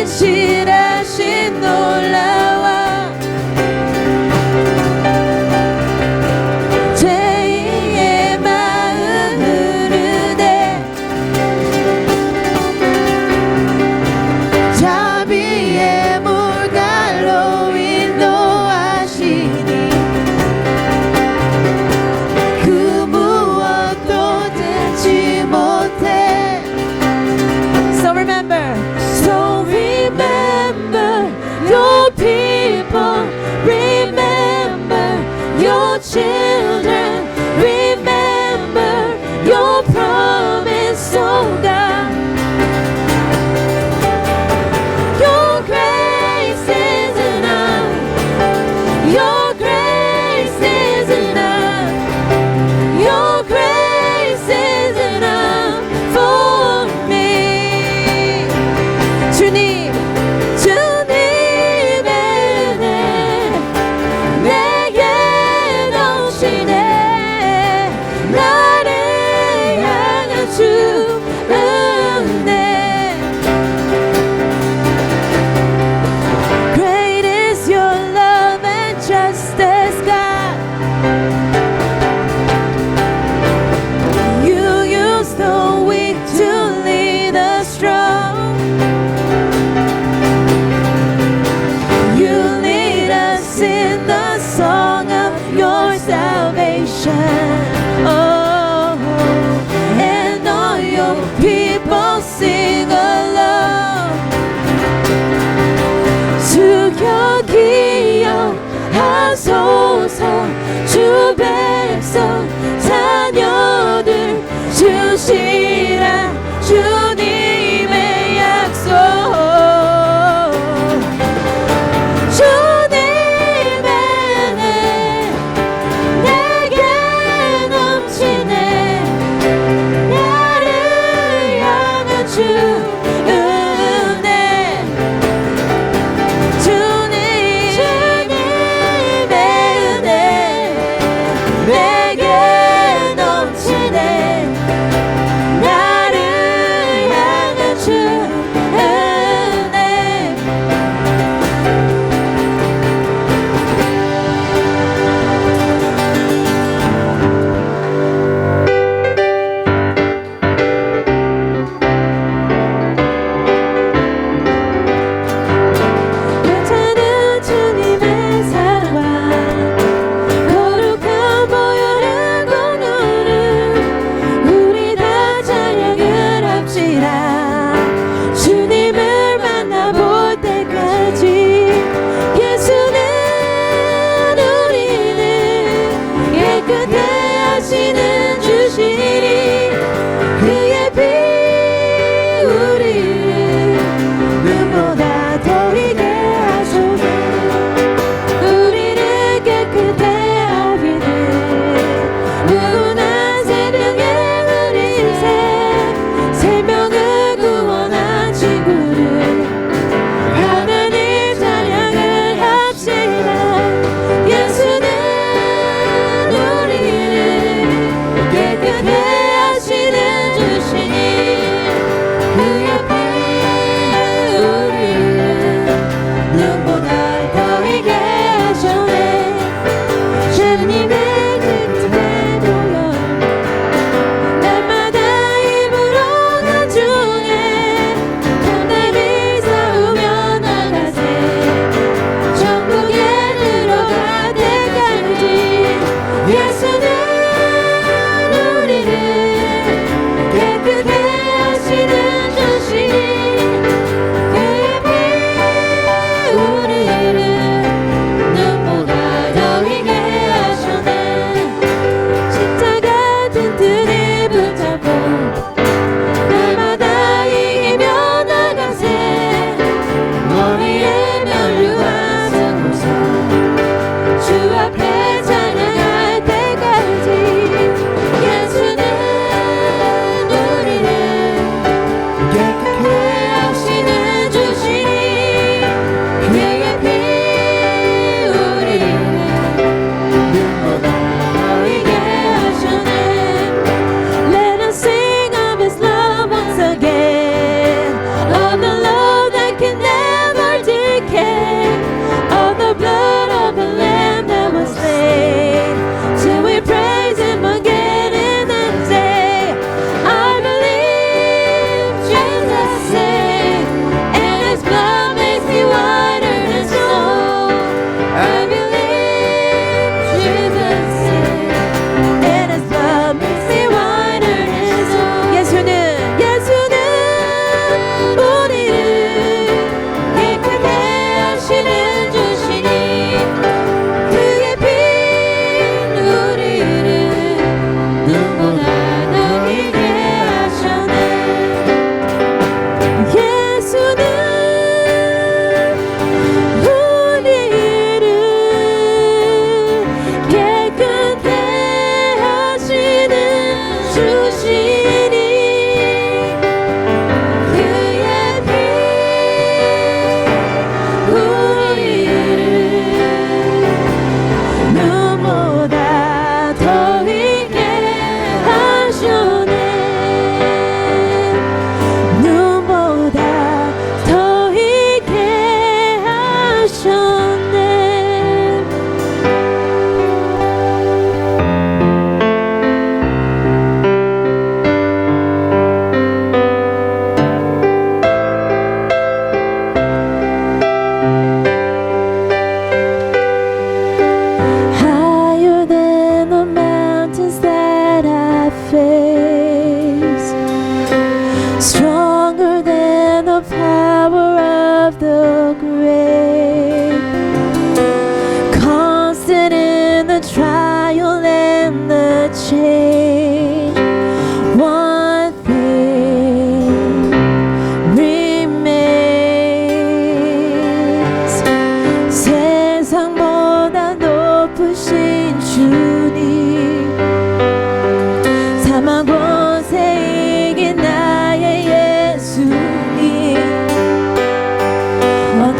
신실하신 놀라와 죄인의 마음 흐르네 자비의 물갈로 인도하시니 그 무엇도 되지 못해. So remember your people, remember your children, remember your promise, oh God. Your grace is enough, your grace is enough, your grace is enough for me. 주님, 주님의 은혜 내게 넘치네. 나를 향한 주 은혜. Great is your love and justice, God. You use the weak to lead the strong. You lead us in the song of your salvation. Oh, and all your people sing along. 주여 기억하소서 주 백성 자녀들 주시라 주님의 약속. 주님의 은혜 내게 넘치네. 나를 향한 주 은혜. 주님의 은혜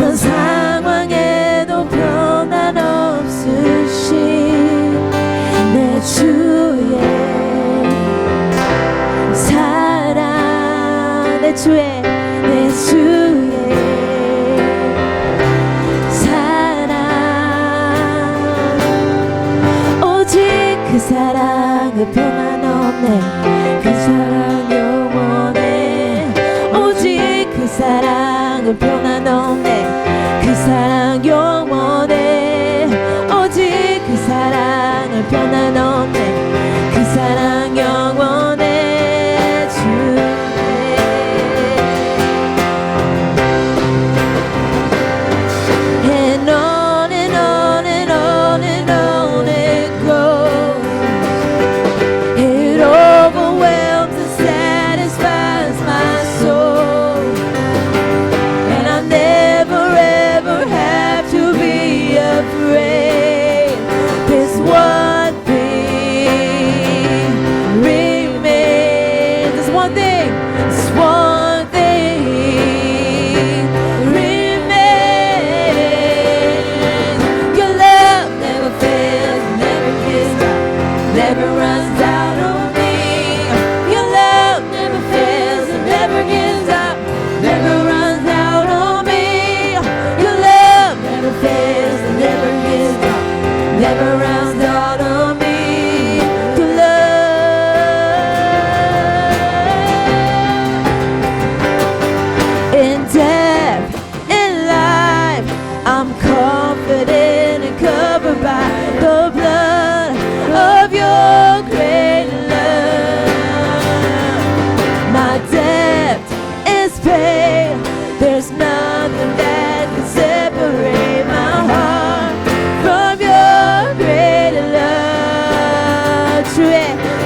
어떤 상황에도 변함 없으신 내 주의 사랑, 내 주의 사랑, 오직 그 사랑은 변함없네. 그 사랑 영원해. 오직 그 사랑은 변함없네. 그 사랑 영원해. 오직 그 사랑은 변함없네. 그 사랑 영원해. 주의 And on and on and on and on it goes. It overwhelms and satisfies my soul. And I never ever have to be afraid. This one thing remains. This one thing. This one thing remains. Your love never fails, never gives up, never runs out on me. Your love never fails, and never gives up, never runs out on me. Your love never fails, and never gives up, never runs out on me. Your love in death, in life, I'm confident and covered by the blood of your great love. My debt is paid. There's nothing that can separate my heart from your great love.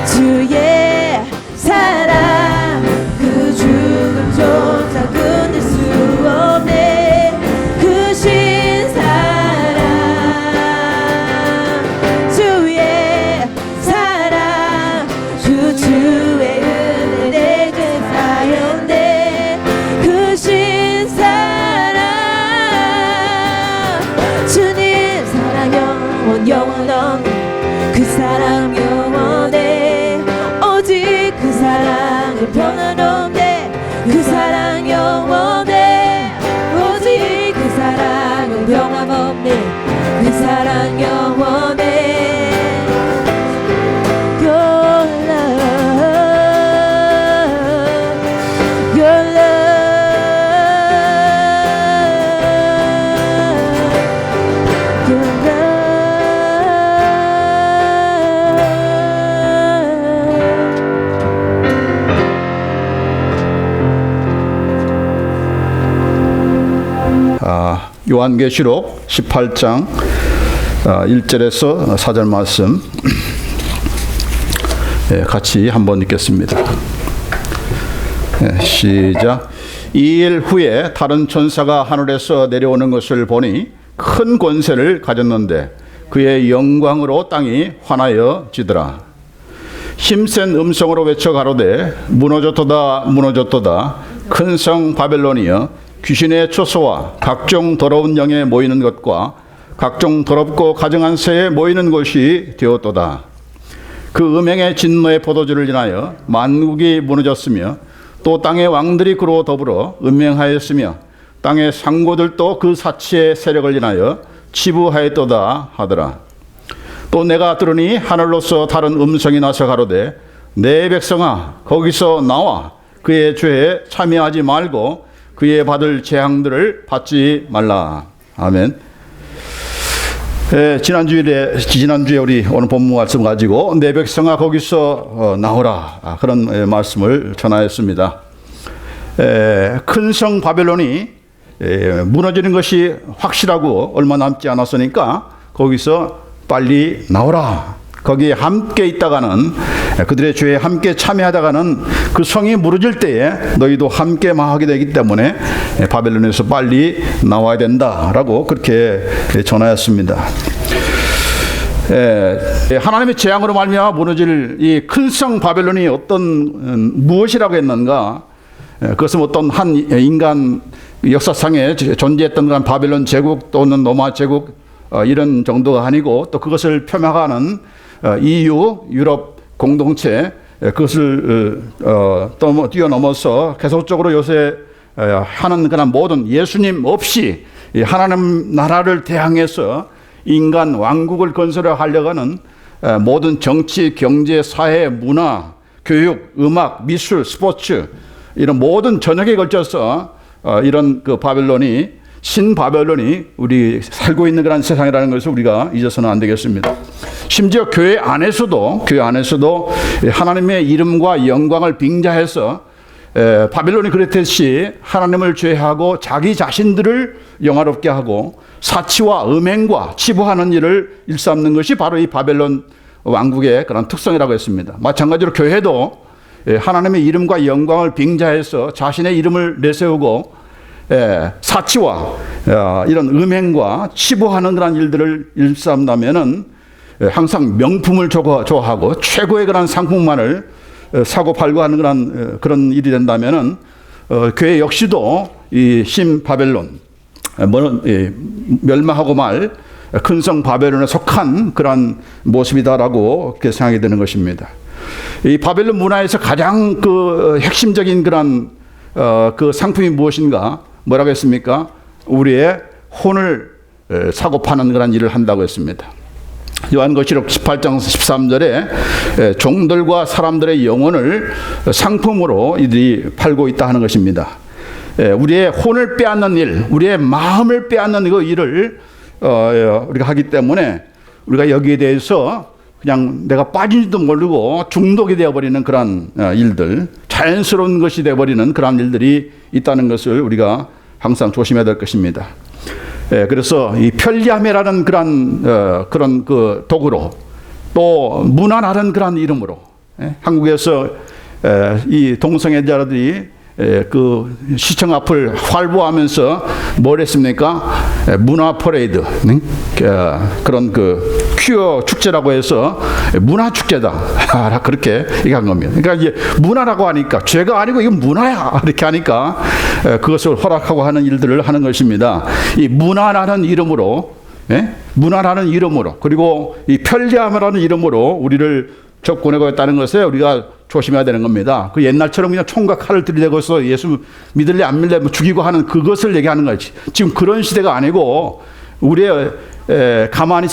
주의 사랑, 그 죽음조차 끊을 수 없네. 그 신사랑, 주의 사랑, 주의 은혜 내게 쌓였네. 그 신사랑, 주님 사랑 영원없네. 그 사랑 영원해. 오직 그 사랑은 변함없네. 그 사랑 영원해. 오직 그 사랑은 변함없네. 그 사랑 영원해. Your love, your love, your love. 요한계시록 18장 1절에서 4절 말씀 같이 한번 읽겠습니다. 시작. 이 일 후에 다른 천사가 하늘에서 내려오는 것을 보니 큰 권세를 가졌는데 그의 영광으로 땅이 환하여 지더라. 힘센 음성으로 외쳐 가로되 무너졌도다 무너졌도다 큰 성 바벨론이여 귀신의 초소와 각종 더러운 영에 모이는 것과 각종 더럽고 가증한 새에 모이는 곳이 되었도다. 그 음행의 진노의 포도주를 인하여 만국이 무너졌으며 또 땅의 왕들이 그로 더불어 음행하였으며 땅의 상고들도 그 사치의 세력을 인하여 치부하였도다 하더라. 또 내가 들으니 하늘로서 다른 음성이 나서 가로되 내 백성아 거기서 나와 그의 죄에 참여하지 말고 그의 받을 재앙들을 받지 말라. 아멘. 지난주에 우리 오늘 본문 말씀 가지고 내 백성아 거기서 나오라 그런 말씀을 전하였습니다. 큰 성 바벨론이 무너지는 것이 확실하고 얼마 남지 않았으니까 거기서 빨리 나오라. 거기에 함께 있다가는 그들의 죄에 함께 참여하다가는 그 성이 무너질 때에 너희도 함께 망하게 되기 때문에 바벨론에서 빨리 나와야 된다라고 그렇게 전하였습니다. 하나님의 재앙으로 말미암아 무너질 이 큰 성 바벨론이 어떤 무엇이라고 했는가? 그것은 어떤 한 인간 역사상에 존재했던 그런 바벨론 제국 또는 로마 제국 이런 정도가 아니고 또 그것을 폄하하는 EU 유럽 공동체 그것을 뛰어넘어서 계속적으로 요새 하는 그런 모든 예수님 없이 하나님 나라를 대항해서 인간 왕국을 건설하려고 하는 모든 정치, 경제, 사회, 문화, 교육, 음악, 미술, 스포츠 이런 모든 전역에 걸쳐서 이런 그 바벨론이 신바벨론이 우리 살고 있는 그런 세상이라는 것을 우리가 잊어서는 안 되겠습니다. 심지어 교회 안에서도 하나님의 이름과 영광을 빙자해서 바벨론이 그랬듯이 하나님을 죄하고 자기 자신들을 영화롭게 하고 사치와 음행과 치부하는 일을 일삼는 것이 바로 이 바벨론 왕국의 그런 특성이라고 했습니다. 마찬가지로 교회도 하나님의 이름과 영광을 빙자해서 자신의 이름을 내세우고 사치와 이런 음행과 치부하는 그런 일들을 일삼다면은 항상 명품을 좋아하고 최고의 그런 상품만을 사고 팔고 하는 그런 일이 된다면은 교회 역시도 이 신바벨론 멸망하고 말 근성 바벨론에 속한 그런 모습이다라고 그렇게 생각이 되는 것입니다. 이 바벨론 문화에서 가장 그 핵심적인 그런 그 상품이 무엇인가? 뭐라고 했습니까? 우리의 혼을 사고 파는 그런 일을 한다고 했습니다. 요한계시록 18장 13절에 종들과 사람들의 영혼을 상품으로 이들이 팔고 있다 하는 것입니다. 우리의 혼을 빼앗는 일, 우리의 마음을 빼앗는 그 일을 우리가 하기 때문에 우리가 여기에 대해서 그냥 내가 빠진지도 모르고 중독이 되어버리는 그런 일들, 자연스러운 것이 되어버리는 그런 일들이 있다는 것을 우리가 항상 조심해야 될 것입니다. 그래서 이 편리함이라는 그런 그 도구로 또 문화라는 그런 이름으로 한국에서 이 동성애자들이 그 시청 앞을 활보하면서 뭘 했습니까? 문화 퍼레이드, 그런 그 퀴어 축제라고 해서 문화 축제다 그렇게 얘기한 겁니다. 그러니까 이제 문화라고 하니까 죄가 아니고 이건 문화야 이렇게 하니까 그것을 허락하고 하는 일들을 하는 것입니다. 이 문화라는 이름으로, 문화라는 이름으로 그리고 이 편리함이라는 이름으로 우리를 접근하고 있다는 것에 우리가 조심해야 되는 겁니다. 그 옛날처럼 그냥 총과 칼을 들이대고서 예수 믿을래 안 믿을래 죽이고 하는 그것을 얘기하는 거지. 지금 그런 시대가 아니고 우리의 가만히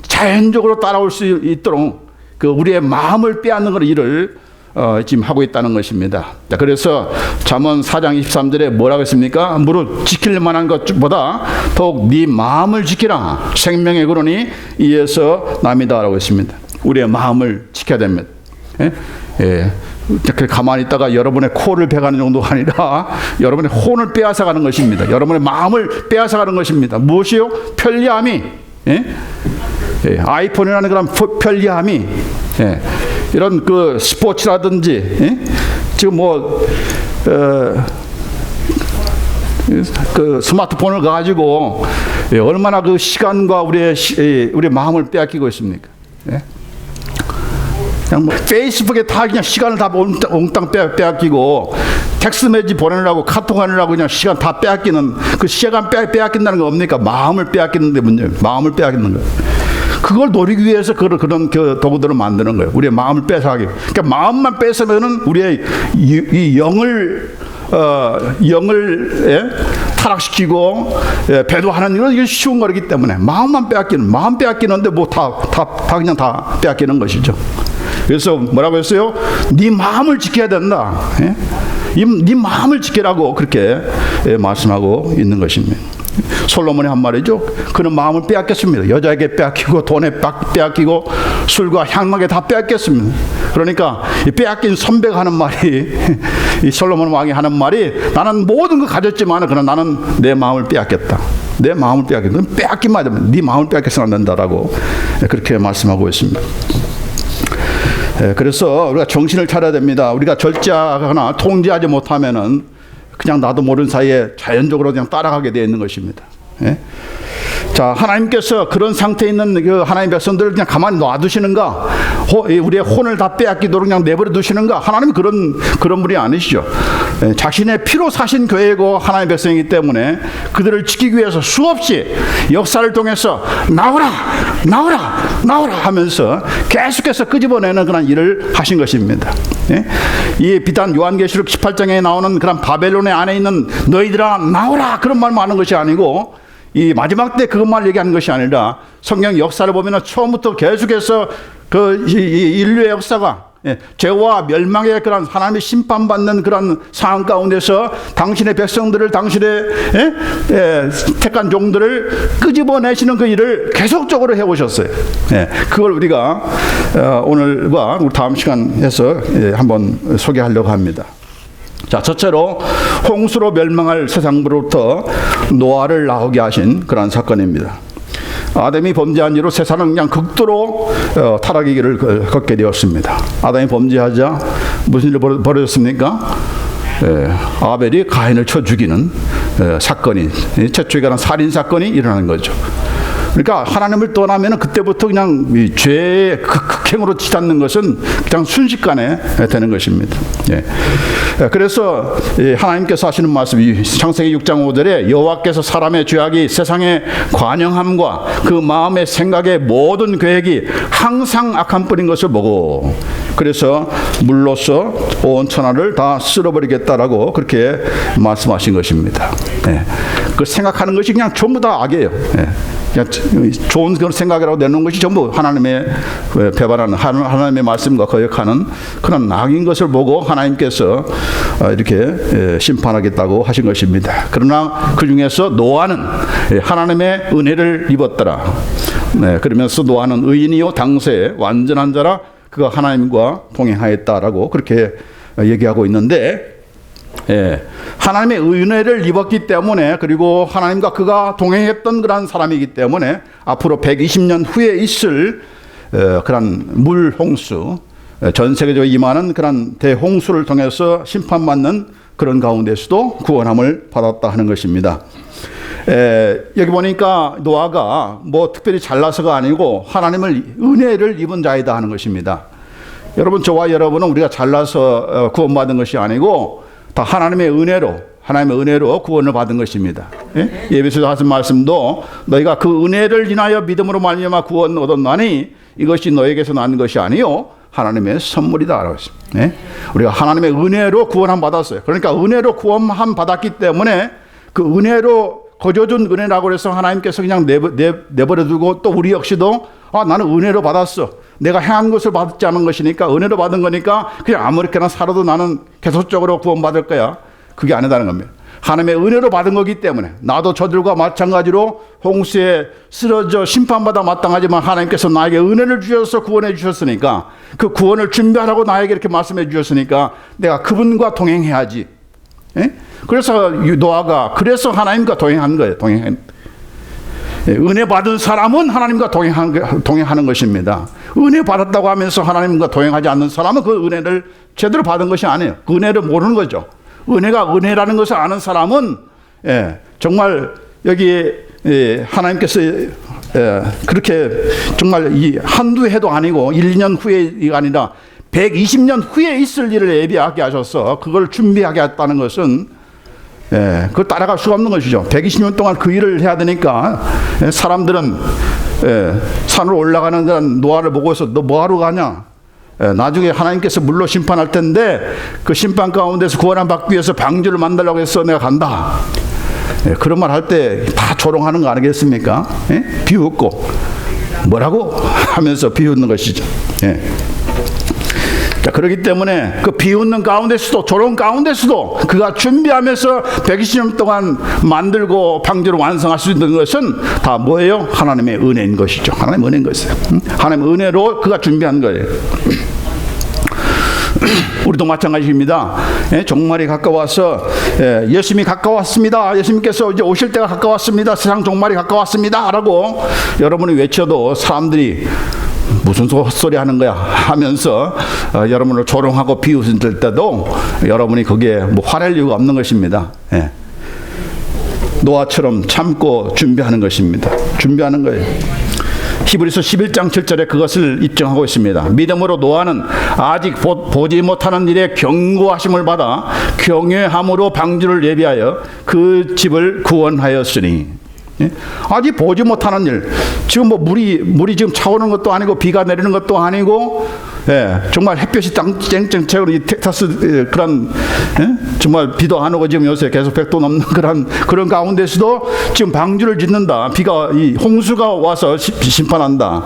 자연적으로 따라올 수 있도록 그 우리의 마음을 빼앗는 그런 일을 지금 하고 있다는 것입니다. 그래서 잠언 4장 23절에 뭐라고 했습니까? 무릇 지킬 만한 것보다 더욱 네 마음을 지키라. 생명의 근원이 이에서 남이다라고 했습니다. 우리의 마음을 지켜야 됩니다. 가만히 있다가 여러분의 코를 베가는 정도가 아니라 여러분의 혼을 빼앗아가는 것입니다. 여러분의 마음을 빼앗아가는 것입니다. 무엇이요? 편리함이, 아이폰이라는 그런 편리함이, 이런 그 스포츠라든지, 지금 그 스마트폰을 가지고 얼마나 그 시간과 우리의 마음을 빼앗기고 있습니까? 그냥 페이스북에 다 그냥 시간을 다 몽땅 빼앗기고 텍스트 메시지 보내느라고 카톡 하느라고 그냥 시간 다 빼앗기는 그 시간 빼앗긴다는 거 뭡니까? 마음을 빼앗기는데 문제예요. 마음을 빼앗기는 거예요. 그걸 노리기 위해서 그런 그 도구들을 만드는 거예요. 우리의 마음을 뺏어가기. 그러니까 마음만 뺏으면은 우리의 이 영을 타락시키고 배도하는 일은 이게 쉬운 거기 때문에 마음 빼앗기는데 뭐 다 그냥 다 빼앗기는 것이죠. 그래서 뭐라고 했어요? 네 마음을 지켜야 된다. 네 마음을 지키라고 그렇게 말씀하고 있는 것입니다. 솔로몬이 한 말이죠. 그는 마음을 빼앗겼습니다. 여자에게 빼앗기고 돈에 빼앗기고 술과 향락에 다 빼앗겼습니다. 그러니까 이 빼앗긴 선배가 하는 말이 이 솔로몬 왕이 하는 말이 나는 모든 거 가졌지만 그러나 나는 내 마음을 빼앗겼다. 내 마음을 빼앗겼다. 빼앗기만 하면 네 마음을 빼앗겨서는 안 된다라고 그렇게 말씀하고 있습니다. 그래서 우리가 정신을 차려야 됩니다. 우리가 절제하거나 통제하지 못하면은 그냥 나도 모르는 사이에 자연적으로 그냥 따라가게 되어 있는 것입니다. 자, 하나님께서 그런 상태에 있는 그 하나님 백성들을 그냥 가만히 놔두시는가? 우리의 혼을 다 빼앗기도록 그냥 내버려 두시는가? 하나님은 그런 분이 아니시죠. 자신의 피로 사신 교회고 하나님의 백성이기 때문에 그들을 지키기 위해서 수없이 역사를 통해서 나오라 나오라 나오라 하면서 계속해서 끄집어내는 그런 일을 하신 것입니다. 이 비단 요한계시록 18장에 나오는 그런 바벨론의 안에 있는 너희들아 나오라 그런 말만 하는 것이 아니고 이 마지막 때 그것만 얘기하는 것이 아니라 성경 역사를 보면 처음부터 계속해서 그 인류의 역사가 죄와 멸망의 그런 하나님의 심판받는 그런 상황 가운데서 당신의 백성들을 당신의 택한 종들을 끄집어내시는 그 일을 계속적으로 해오셨어요. 그걸 우리가 오늘과 다음 시간에서 한번 소개하려고 합니다. 자, 첫째로 홍수로 멸망할 세상으로부터 노아를 나오게 하신 그런 사건입니다. 아담이 범죄한 이로 세상은 그냥 극도로 타락의 길을 걷게 되었습니다. 아담이 범죄하자 무슨 일이 벌어졌습니까? 아벨이 가인을 쳐 죽이는 사건이, 최초에 관한 살인 사건이 일어나는 거죠. 그러니까 하나님을 떠나면 그때부터 그냥 죄의 극행으로 치닫는 것은 그냥 순식간에 되는 것입니다. 그래서 하나님께서 하시는 말씀이 창세기 6장 5절에 여호와께서 사람의 죄악이 세상의 관영함과 그 마음의 생각의 모든 계획이 항상 악한 뿌린 것을 보고 그래서 물로써 온 천하를 다 쓸어버리겠다라고 그렇게 말씀하신 것입니다. 그 생각하는 것이 그냥 전부 다 악이에요. 그냥 좋은 그런 생각이라고 내놓은 것이 전부 하나님의 배반하는 하나님의 말씀과 거역하는 그런 악인 것을 보고 하나님께서 이렇게 심판하겠다고 하신 것입니다. 그러나 그 중에서 노아는 하나님의 은혜를 입었더라. 그러면서 노아는 의인이요 당세에 완전한 자라 그가 하나님과 동행하였다라고 그렇게 얘기하고 있는데 하나님의 은혜를 입었기 때문에 그리고 하나님과 그가 동행했던 그런 사람이기 때문에 앞으로 120년 후에 있을 그런 물홍수, 전 세계적으로 임하는 그런 대홍수를 통해서 심판받는 그런 가운데서도 구원함을 받았다 하는 것입니다. 여기 보니까 노아가 뭐 특별히 잘나서가 아니고 하나님을 은혜를 입은 자이다 하는 것입니다. 여러분, 저와 여러분은 우리가 잘나서 구원받은 것이 아니고 다 하나님의 은혜로 구원을 받은 것입니다. 예배소서 하신 말씀도 너희가 그 은혜를 인하여 믿음으로 말미암아 구원 얻었나니 이것이 너에게서 난 것이 아니요 하나님의 선물이다. 우리가 하나님의 은혜로 구원함 받았어요. 그러니까 은혜로 구원함 받았기 때문에 그 은혜로 거저준 은혜라고 해서 하나님께서 그냥 내버려두고 또 우리 역시도 나는 은혜로 받았어. 내가 행한 것을 받지 않은 것이니까 은혜로 받은 거니까 그냥 아무렇게나 살아도 나는 계속적으로 구원받을 거야. 그게 아니다는 겁니다. 하나님의 은혜로 받은 거기 때문에 나도 저들과 마찬가지로 홍수에 쓰러져 심판받아 마땅하지만 하나님께서 나에게 은혜를 주셔서 구원해 주셨으니까 그 구원을 준비하라고 나에게 이렇게 말씀해 주셨으니까 내가 그분과 동행해야지. 그래서 노아가 그래서 하나님과 동행한 거예요. 은혜 받은 사람은 하나님과 동행하는 것입니다. 은혜 받았다고 하면서 하나님과 동행하지 않는 사람은 그 은혜를 제대로 받은 것이 아니에요. 그 은혜를 모르는 거죠. 은혜가 은혜라는 것을 아는 사람은 정말 여기 하나님께서 그렇게 정말 이 한두 해도 아니고 1, 2년 후에가 아니라 120년 후에 있을 일을 예비하게 하셔서 그걸 준비하게 했다는 것은 그걸 따라갈 수가 없는 것이죠. 120년 동안 그 일을 해야 되니까 사람들은 산으로 올라가는 그런 노아를 보고서 너 뭐하러 가냐? 나중에 하나님께서 물로 심판할 텐데 그 심판 가운데서 구원함 받기 위해서 방주를 만들라고 해서 내가 간다. 그런 말 할 때 다 조롱하는 거 아니겠습니까? 비웃고 뭐라고 하면서 비웃는 것이죠. 자, 그렇기 때문에 그 비웃는 가운데서도 조롱 가운데서도 그가 준비하면서 120년 동안 만들고 방주를 완성할 수 있는 것은 다 뭐예요? 하나님의 은혜인 것이죠. 하나님의 은혜인 것이에요. 하나님의 은혜로 그가 준비한 거예요. 우리도 마찬가지입니다. 종말이 가까워서 예수님이 가까웠습니다. 예수님께서 이제 오실 때가 가까웠습니다. 세상 종말이 가까웠습니다. 라고 여러분이 외쳐도 사람들이 무슨 헛소리 하는 거야 하면서 여러분을 조롱하고 비웃을 때도 여러분이 거기에 뭐 화낼 이유가 없는 것입니다. 노아처럼 참고 준비하는 것입니다. 준비하는 거예요. 히브리서 11장 7절에 그것을 입증하고 있습니다. 믿음으로 노아는 아직 보지 못하는 일에 경고하심을 받아 경외함으로 방주를 예비하여 그 집을 구원하였으니. 예? 아직 보지 못하는 일, 지금 뭐 물이 지금 차오르는 것도 아니고 비가 내리는 것도 아니고, 예, 정말 햇볕이 쨍쨍쨍 이 텍사스 그런, 예? 정말 비도 안 오고 지금 요새 계속 100도 넘는 그런 가운데서도 지금 방주를 짓는다. 비가 이 홍수가 와서 심판한다.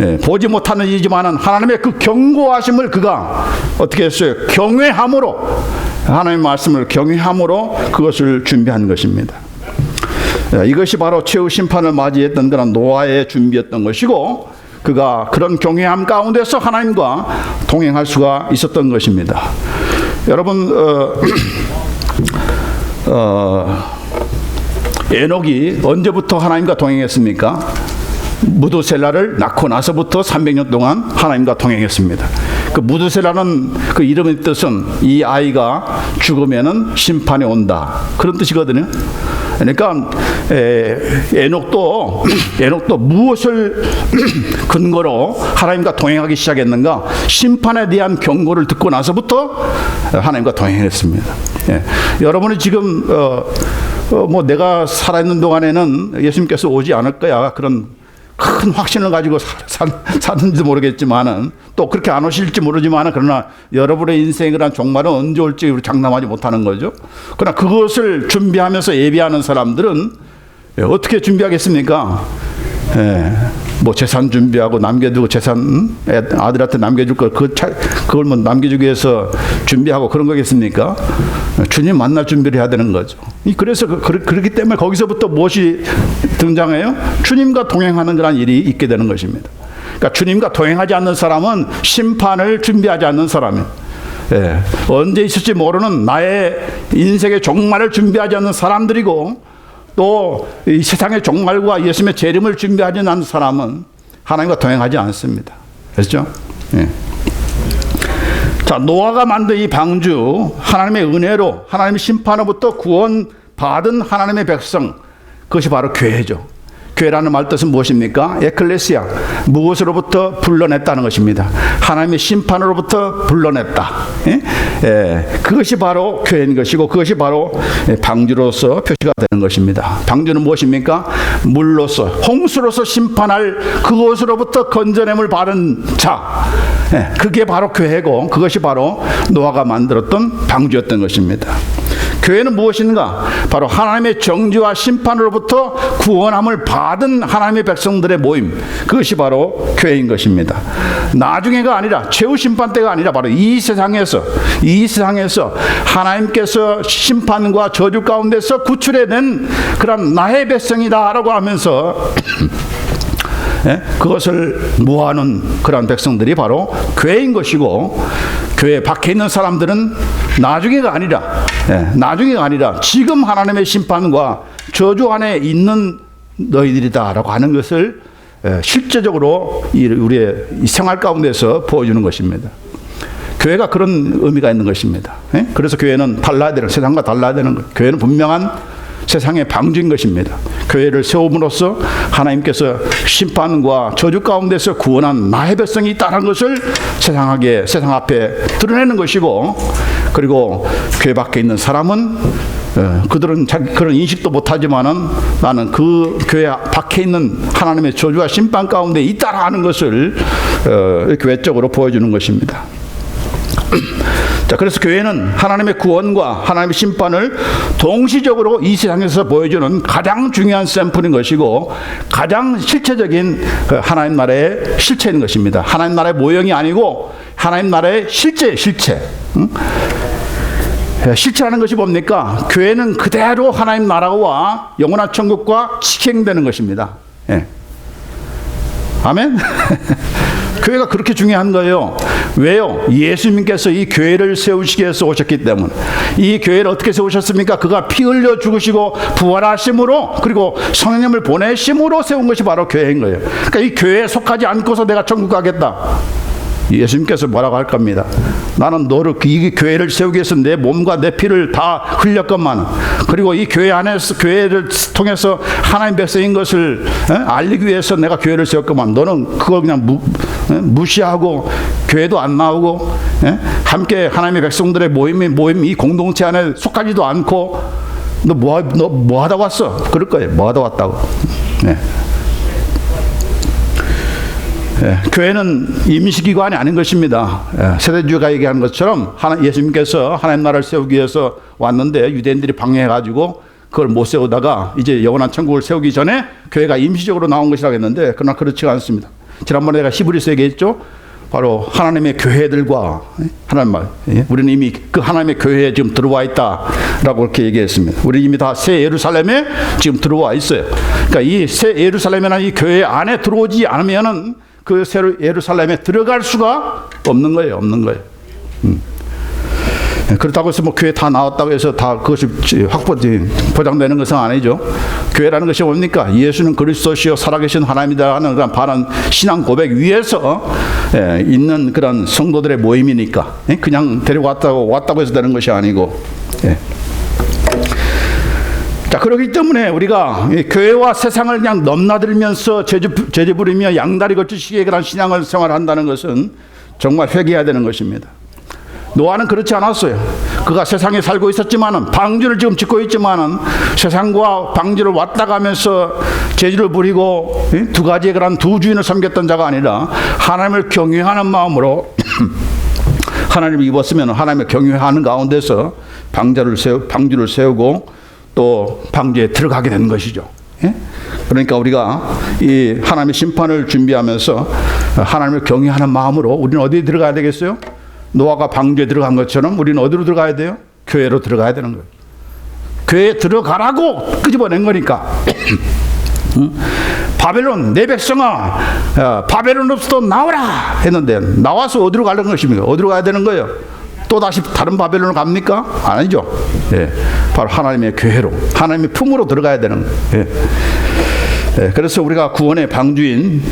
예, 보지 못하는 일이지만은 하나님의 그 경고하심을 그가 어떻게 했어요? 경외함으로, 하나님의 말씀을 경외함으로 그것을 준비한 것입니다. 이것이 바로 최후 심판을 맞이했던 그런 노아의 준비였던 것이고, 그가 그런 경외함 가운데서 하나님과 동행할 수가 있었던 것입니다. 여러분, 에녹이 언제부터 하나님과 동행했습니까? 무두셀라를 낳고 나서부터 300년 동안 하나님과 동행했습니다. 그 무두셀라는 그 이름의 뜻은 이 아이가 죽으면은 심판이 온다, 그런 뜻이거든요. 그러니까 에녹도 무엇을 근거로 하나님과 동행하기 시작했는가? 심판에 대한 경고를 듣고 나서부터 하나님과 동행했습니다. 예. 여러분이 지금 뭐 내가 살아있는 동안에는 예수님께서 오지 않을 거야, 그런 큰 확신을 가지고 사는지 모르겠지만은, 또 그렇게 안 오실지 모르지만은, 그러나 여러분의 인생의 그런 종말은 언제 올지 우리 장담하지 못하는 거죠. 그러나 그것을 준비하면서 예비하는 사람들은 어떻게 준비하겠습니까? 뭐 재산 준비하고 남겨두고, 재산 아들한테 남겨줄 걸 그걸 뭐 남겨주기 위해서 준비하고 그런 거겠습니까? 주님 만날 준비를 해야 되는 거죠. 그래서 그렇기 때문에 거기서부터 무엇이 등장해요? 주님과 동행하는 그런 일이 있게 되는 것입니다. 그러니까 주님과 동행하지 않는 사람은 심판을 준비하지 않는 사람이에요. 예. 언제 있을지 모르는 나의 인생의 종말을 준비하지 않는 사람들이고, 또 이 세상의 종말과 예수님의 재림을 준비하지 않는 사람은 하나님과 동행하지 않습니다. 그렇죠? 예. 자, 노아가 만든 이 방주, 하나님의 은혜로 하나님의 심판으로부터 구원받은 하나님의 백성, 그것이 바로 교회죠. 교회라는 말 뜻은 무엇입니까? 에클레시아, 무엇으로부터 불러냈다는 것입니다. 하나님의 심판으로부터 불러냈다. 그것이 바로 교회인 것이고, 그것이 바로 방주로서 표시가 되는 것입니다. 방주는 무엇입니까? 물로서, 홍수로서 심판할 그것으로부터 건져냄을 받은 자, 그게 바로 교회고, 그것이 바로 노아가 만들었던 방주였던 것입니다. 교회는 무엇인가? 바로 하나님의 정죄와 심판으로부터 구원함을 받은 하나님의 백성들의 모임, 그것이 바로 교회인 것입니다. 나중에가 아니라, 최후 심판 때가 아니라 바로 이 세상에서 하나님께서 심판과 저주 가운데서 구출해낸 그런 나의 백성이다라고 하면서 그것을 모아놓은 그런 백성들이 바로 교회인 것이고, 교회 밖에 있는 사람들은 나중에가 아니라 지금 하나님의 심판과 저주 안에 있는 너희들이다라고 하는 것을 실제적으로 우리의 생활 가운데서 보여주는 것입니다. 교회가 그런 의미가 있는 것입니다. 그래서 교회는 달라야 되는, 세상과 달라야 되는 것. 교회는 분명한 세상의 방주인 것입니다. 교회를 세움으로써 하나님께서 심판과 저주 가운데서 구원한 나의 백성이 있다는 것을 세상 앞에 드러내는 것이고, 그리고 교회 밖에 있는 사람은 그들은 그런 인식도 못하지만은 나는 그 교회 밖에 있는 하나님의 저주와 심판 가운데 있다라는 것을 교회적으로 보여주는 것입니다. 자, 그래서 교회는 하나님의 구원과 하나님의 심판을 동시적으로 이 세상에서 보여주는 가장 중요한 샘플인 것이고, 가장 실체적인 하나님 나라의 실체인 것입니다. 하나님 나라의 모형이 아니고 하나님 나라의 실체. 실체라는 것이 뭡니까? 교회는 그대로 하나님 나라와 영원한 천국과 직행되는 것입니다. 예. 아멘? 교회가 그렇게 중요한 거예요. 왜요? 예수님께서 이 교회를 세우시기 위해서 오셨기 때문에. 이 교회를 어떻게 세우셨습니까? 그가 피 흘려 죽으시고 부활하심으로, 그리고 성령님을 보내심으로 세운 것이 바로 교회인 거예요. 그러니까 이 교회에 속하지 않고서 내가 천국 가겠다, 예수님께서 뭐라고 할 겁니다. 나는 너를 이 교회를 세우기 위해서 내 몸과 내 피를 다 흘렸건만, 그리고 이 교회 안에서 교회를 통해서 하나님 백성인 것을 알리기 위해서 내가 교회를 세웠건만, 너는 그걸 그냥 무시하고 교회도 안 나오고 함께 하나님의 백성들의 모임 이 공동체 안에 속하지도 않고 너 뭐 하다 왔어? 그럴 거예요. 뭐 하다 왔다고. 교회는 임시기관이 아닌 것입니다. 세대주의가 얘기하는 것처럼 예수님께서 하나님 나라를 세우기 위해서 왔는데 유대인들이 방해해가지고 그걸 못 세우다가 이제 영원한 천국을 세우기 전에 교회가 임시적으로 나온 것이라고 했는데, 그러나 그렇지가 않습니다. 지난번에 내가 히브리서 얘기했죠. 바로 하나님의 교회들과 하나님 말, 우리는 이미 그 하나님의 교회에 지금 들어와 있다라고 그렇게 얘기했습니다. 우리 이미 다 새 예루살렘에 지금 들어와 있어요. 그러니까 이 새 예루살렘이나 이 교회 안에 들어오지 않으면은 그 새 예루살렘에 들어갈 수가 없는 거예요. 그렇다고 해서 뭐 교회 다 나왔다고 해서 다 그것이 보장되는 것은 아니죠. 교회라는 것이 뭡니까? 예수는 그리스도시요 살아계신 하나님이다 하는 그런 바른 신앙 고백 위에서 있는 그런 성도들의 모임이니까 그냥 왔다고 해서 되는 것이 아니고. 자, 그렇기 때문에 우리가 교회와 세상을 그냥 넘나들면서 제재 부리며 양다리 걸치시기에 그런 신앙을 생활한다는 것은 정말 회개해야 되는 것입니다. 노아는 그렇지 않았어요. 그가 세상에 살고 있었지만은, 방주를 지금 짓고 있지만은, 세상과 방주를 왔다 가면서 재주를 부리고 두 가지의 그런 두 주인을 섬겼던 자가 아니라 하나님을 경외하는 마음으로 하나님을 입었으면 하나님을 경외하는 가운데서 방주를 세우고 또 방주에 들어가게 된 것이죠. 그러니까 우리가 이 하나님의 심판을 준비하면서 하나님을 경외하는 마음으로 우리는 어디에 들어가야 되겠어요? 노아가 방주에 들어간 것처럼 우리는 어디로 들어가야 돼요? 교회로 들어가야 되는 거예요. 교회에 들어가라고 끄집어낸 거니까. 바벨론 내 백성아, 바벨론으로부터 나오라 했는데 나와서 어디로 가려는 것입니까? 어디로 가야 되는 거예요? 또 다시 다른 바벨론으로 갑니까? 아니죠. 바로 하나님의 교회로, 하나님의 품으로 들어가야 되는 거예요. 그래서 우리가 구원의 방주인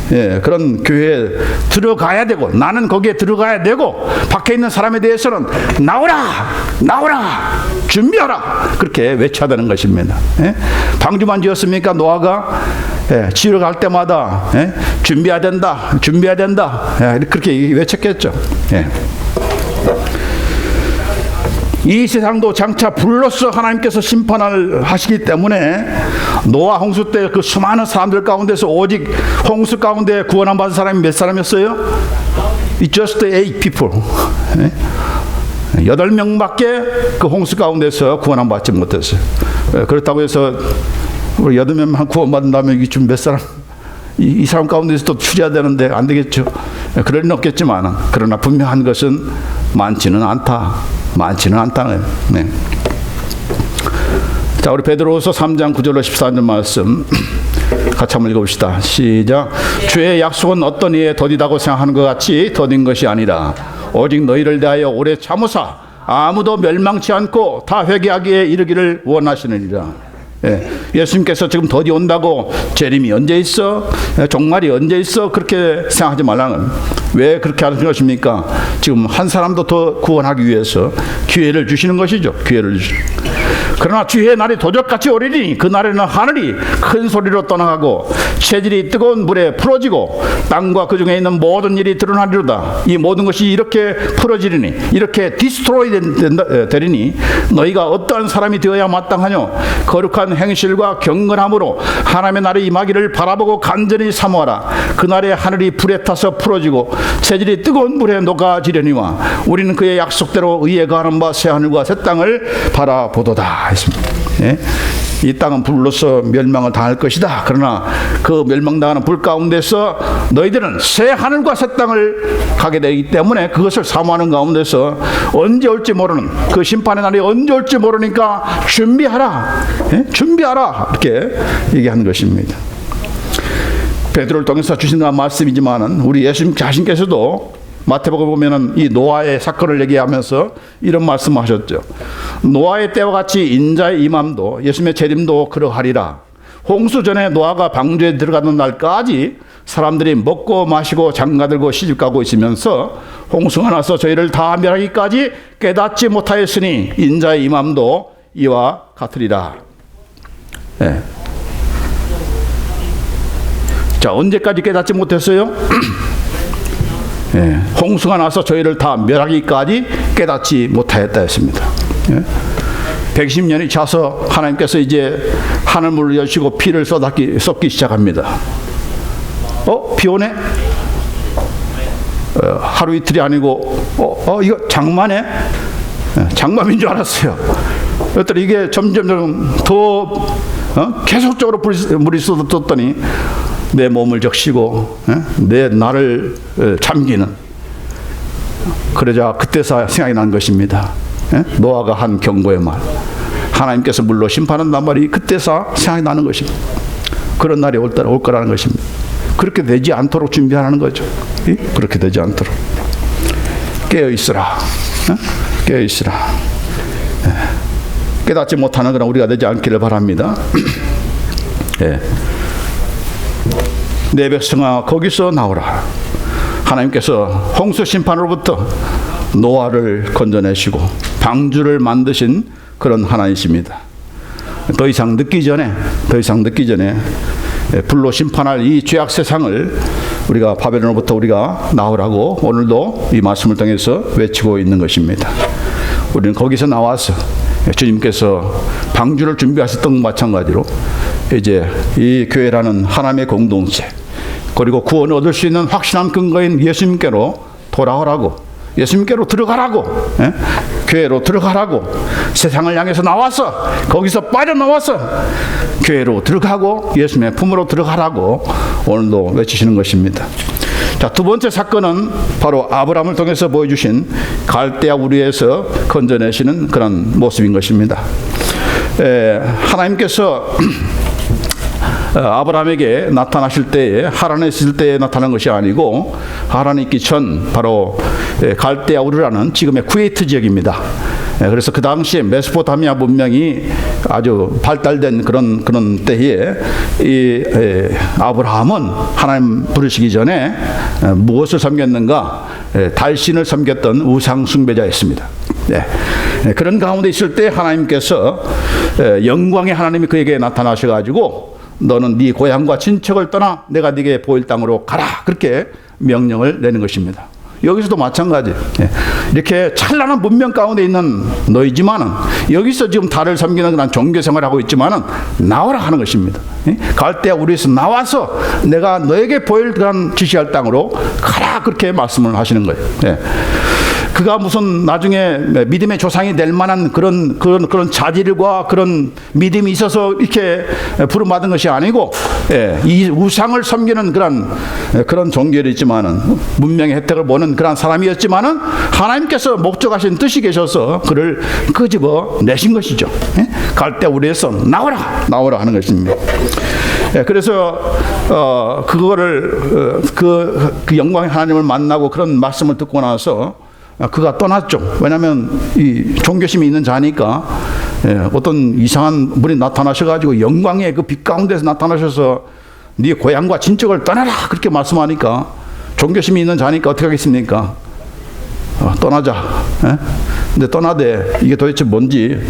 그런 교회에 들어가야 되고, 나는 거기에 들어가야 되고, 밖에 있는 사람에 대해서는 나오라 준비하라 그렇게 외쳐야 되는 것입니다. 방주만 지었습니까? 노아가 지으러 갈 때마다 준비해야 된다 그렇게 외쳤겠죠. 이 세상도 장차 불로써 하나님께서 심판을 하시기 때문에 노아 홍수 때 그 수많은 사람들 가운데서 오직 홍수 가운데 구원을 받은 사람이 몇 사람이었어요? It's just 8 people. 8명밖에 그 홍수 가운데서 구원을 받지 못했어요. 그렇다고 해서 우리 8명만 구원받는다면 이게 좀 몇 사람, 이 사람 가운데서 또 추려야 되는데 안 되겠죠. 그럴 리는 없겠지만, 그러나 분명한 것은 많지는 않다는 거예요. 자, 우리 베드로후서 3장 9절로 14절 말씀 같이 한번 읽어봅시다. 시작. 주의 약속은 어떤 이에 더디다고 생각하는 것 같이 더딘 것이 아니라 오직 너희를 대하여 오래 참으사 아무도 멸망치 않고 다 회개하기에 이르기를 원하시느니라. 예수님께서 지금 더디 온다고 재림이 언제 있어? 종말이 언제 있어? 그렇게 생각하지 말라는. 왜 그렇게 하는 것입니까? 지금 한 사람도 더 구원하기 위해서 기회를 주시는 것이죠. 그러나 주의 날이 도적같이 오리니 그 날에는 하늘이 큰 소리로 떠나가고 체질이 뜨거운 불에 풀어지고 땅과 그 중에 있는 모든 일이 드러나리로다. 이 모든 것이 이렇게 풀어지리니, 이렇게 디스트로이 되리니 너희가 어떠한 사람이 되어야 마땅하뇨? 거룩한 행실과 경건함으로 하나님의 날이 임하기를 바라보고 간절히 사모하라. 그 날에 하늘이 불에 타서 풀어지고 체질이 뜨거운 불에 녹아지려니와 우리는 그의 약속대로 의에 거하는 바 새 하늘과 새 땅을 바라보도다 했습니다. 이 땅은 불로서 멸망을 당할 것이다. 그러나 그 멸망당하는 불 가운데서 너희들은 새 하늘과 새 땅을 가게 되기 때문에 그것을 사모하는 가운데서 언제 올지 모르는 그 심판의 날이 언제 올지 모르니까 준비하라. 이렇게 얘기하는 것입니다. 베드로를 통해서 주시는 말씀이지만은 우리 예수님 자신께서도 마태복음 보면은 이 노아의 사건을 얘기하면서 이런 말씀하셨죠. 노아의 때와 같이 인자의 임함도 예수님의 재림도 그러하리라. 홍수 전에 노아가 방주에 들어가는 날까지 사람들이 먹고 마시고 장가들고 시집가고 있으면서 홍수가 나서 저희를 다 멸하기까지 깨닫지 못하였으니 인자의 임함도 이와 같으리라. 네. 자, 언제까지 깨닫지 못했어요? 네. 홍수가 나서 저희를 다 멸하기까지 깨닫지 못하였다 했습니다. 네. 120년이 차서 하나님께서 이제 하늘문을 여시고 피를 쏟기 시작합니다. 비 오네? 하루 이틀이 아니고 이거 장마네? 장마인 줄 알았어요. 그랬더니 이게 점점 더 계속적으로 물이 쏟아졌더니 내 몸을 적시고 내 나를 잠기는, 그러자 그때서 생각이 난 것입니다. 노아가 한 경고의 말, 하나님께서 물로 심판한단 말이 그때서 생각이 나는 것입니다. 그런 날이 올 거라는 것입니다. 그렇게 되지 않도록 준비하는 거죠. 그렇게 되지 않도록 깨어있으라. 깨어있으라. 깨닫지 못하는 그런 우리가 되지 않기를 바랍니다. 내 백성아 거기서 나오라. 하나님께서 홍수 심판으로부터 노아를 건져내시고 방주를 만드신 그런 하나님이십니다. 더 이상 늦기 전에 불로 심판할 이 죄악 세상을 우리가 바벨론으로부터 우리가 나오라고 오늘도 이 말씀을 통해서 외치고 있는 것입니다. 우리는 거기서 나와서 주님께서 방주를 준비하셨던 것 마찬가지로 이제 이 교회라는 하나님의 공동체, 그리고 구원을 얻을 수 있는 확실한 근거인 예수님께로 돌아오라고, 예수님께로 들어가라고, 교회로 들어가라고, 세상을 향해서 나와서 거기서 빠져나와서 교회로 들어가고 예수님의 품으로 들어가라고 오늘도 외치시는 것입니다. 자, 두 번째 사건은 바로 아브라함을 통해서 보여주신 갈대아 우리에서 건져내시는 그런 모습인 것입니다. 하나님께서 아브라함에게 나타나실 때에 하란에 있을 때에 나타난 것이 아니고 하란에 있기 전 바로 갈대아 우르라는 지금의 쿠웨이트 지역입니다. 그래서 그 당시에 메소포타미아 문명이 아주 발달된 그런 때에 이 아브라함은 하나님 부르시기 전에 무엇을 섬겼는가? 달신을 섬겼던 우상 숭배자였습니다. 그런 가운데 있을 때 하나님께서 영광의 하나님이 그에게 나타나셔가지고 너는 네 고향과 친척을 떠나 내가 네게 보일 땅으로 가라, 그렇게 명령을 내는 것입니다. 여기서도 마찬가지. 이렇게 찬란한 문명 가운데 있는 너희지만은 여기서 지금 달을 섬기는 그런 종교 생활을 하고 있지만은 나오라 하는 것입니다. 갈대아 우리에서 나와서 내가 너에게 보일 그런 지시할 땅으로 가라, 그렇게 말씀을 하시는 거예요. 그가 무슨 나중에 믿음의 조상이 될 만한 그런 자질과 그런 믿음이 있어서 이렇게 부름받은 것이 아니고, 이 우상을 섬기는 그런 종교였지만은, 문명의 혜택을 보는 그런 사람이었지만은 하나님께서 목적하신 뜻이 계셔서 그를 끄집어 내신 것이죠. 갈대아 우리에서 나오라 하는 것입니다. 그래서 그거를 그 영광의 하나님을 만나고 그런 말씀을 듣고 나서 그가 떠났죠. 왜냐하면 이 종교심이 있는 자니까 어떤 이상한 분이 나타나셔가지고 영광의 그 빛 가운데서 나타나셔서 네 고향과 친척을 떠나라, 그렇게 말씀하니까 종교심이 있는 자니까 어떻게 하겠습니까? 떠나자. 근데 떠나되 이게 도대체 뭔지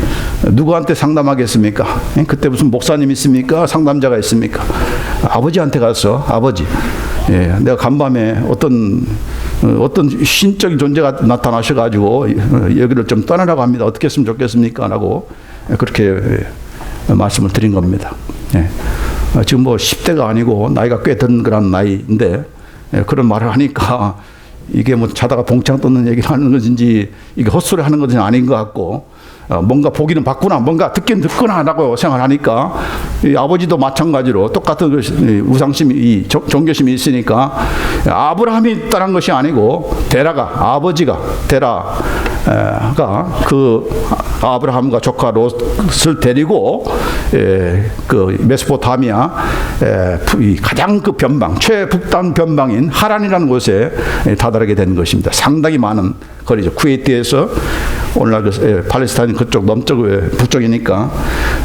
누구한테 상담하겠습니까? 그때 무슨 목사님 있습니까? 상담자가 있습니까? 아버지한테 가서, 아버지, 내가 간밤에 어떤 신적인 존재가 나타나셔가지고 여기를 좀 떠나라고 합니다. 어떻게 했으면 좋겠습니까? 라고 그렇게 말씀을 드린 겁니다. 지금 뭐 10대가 아니고 나이가 꽤 든 그런 나이인데 그런 말을 하니까 이게 뭐 자다가 동창 떴는 얘기를 하는 것인지 이게 헛소리 하는 것은 아닌 것 같고, 뭔가 보기는 봤구나, 뭔가 듣긴 듣구나 라고 생각하니까 이 아버지도 마찬가지로 똑같은 우상심이, 종교심이 있으니까 아브라함이 떠난 것이 아니고 아버지가 데라가 그 아브라함과 조카 롯을 데리고 그 메소포타미아 이 가장 그 변방, 최북단 변방인 하란이라는 곳에 다다르게 된 것입니다. 상당히 많은 거리죠. 쿠웨이트에서 오늘날 팔레스타인 그쪽 남쪽 북쪽이니까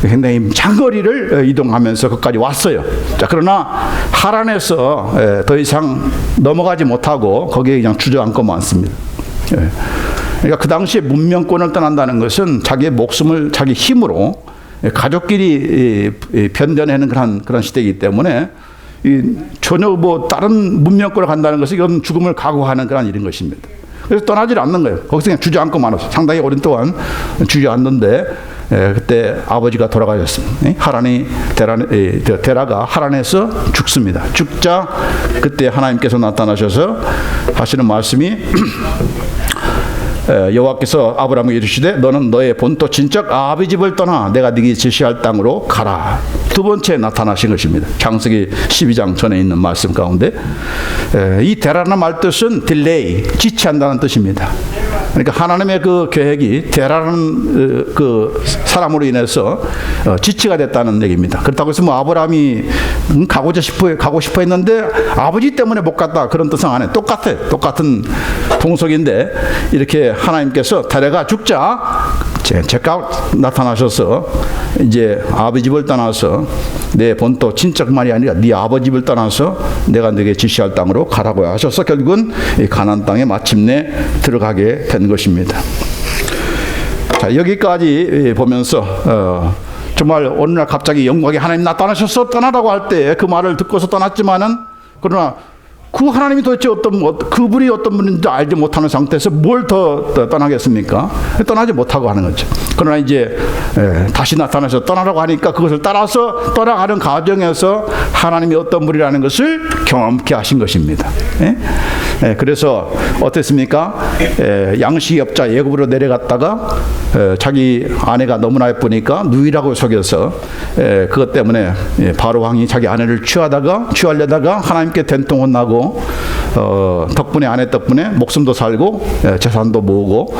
굉장히 장거리를 이동하면서 거기까지 왔어요. 자, 그러나 하란에서 더 이상 넘어가지 못하고 거기에 그냥 주저앉고만 있습니다. 그러니까 그 당시에 문명권을 떠난다는 것은 자기의 목숨을 자기 힘으로 가족끼리 변변하는 그런 시대이기 때문에 전혀 뭐 다른 문명권을 간다는 것은 이건 죽음을 각오하는 그런 일인 것입니다. 그래서 떠나질 않는 거예요. 거기서 그냥 주저앉고 말았어요. 상당히 오랜 동안 주저앉는데 그때 아버지가 돌아가셨습니다. 하란이 데라가 하란에서 죽습니다. 죽자 그때 하나님께서 나타나셔서 하시는 말씀이 여호와께서 아브라함에게 이르시되 너는 너의 본토 친척 아비 집을 떠나 내가 네게 지시할 땅으로 가라. 두 번째 나타나신 것입니다. 창세기 12장 전에 있는 말씀 가운데 이 데라는 말 뜻은 딜레이, 지체한다는 뜻입니다. 그러니까 하나님의 그 계획이 데라는 그 사람으로 인해서 지체가 됐다는 얘기입니다. 그렇다고 해서 뭐 아브라함이 가고 싶어 했는데 아버지 때문에 못 갔다 그런 뜻은 안 해. 똑같은 동석인데 이렇게 하나님께서 데라가 죽자 제가 나타나셔서 이제 아버지 집을 떠나서 내 본토 친척만이 아니라 네 아버지 집을 떠나서 내가 네게 지시할 땅으로 가라고 하셔서 결국은 이 가나안 땅에 마침내 들어가게 된 것입니다. 자, 여기까지 보면서 정말 어느 날 갑자기 영광의 하나님 나타나셔서 떠나라고 할 때 그 말을 듣고서 떠났지만은 그러나 그 하나님이 도대체 그분이 어떤 분인지 알지 못하는 상태에서 뭘 더 떠나겠습니까? 떠나지 못하고 하는 거죠. 그러나 이제 다시 나타나서 떠나라고 하니까 그것을 따라서 떠나가는 과정에서 하나님이 어떤 분이라는 것을 경험케 하신 것입니다. 그래서 어땠습니까? 양식이 없자 애굽으로 내려갔다가 자기 아내가 너무나 예쁘니까 누이라고 속여서 그것 때문에 바로 왕이 자기 아내를 취하려다가 하나님께 된통 혼나고 덕분에 아내 덕분에 목숨도 살고 재산도 모으고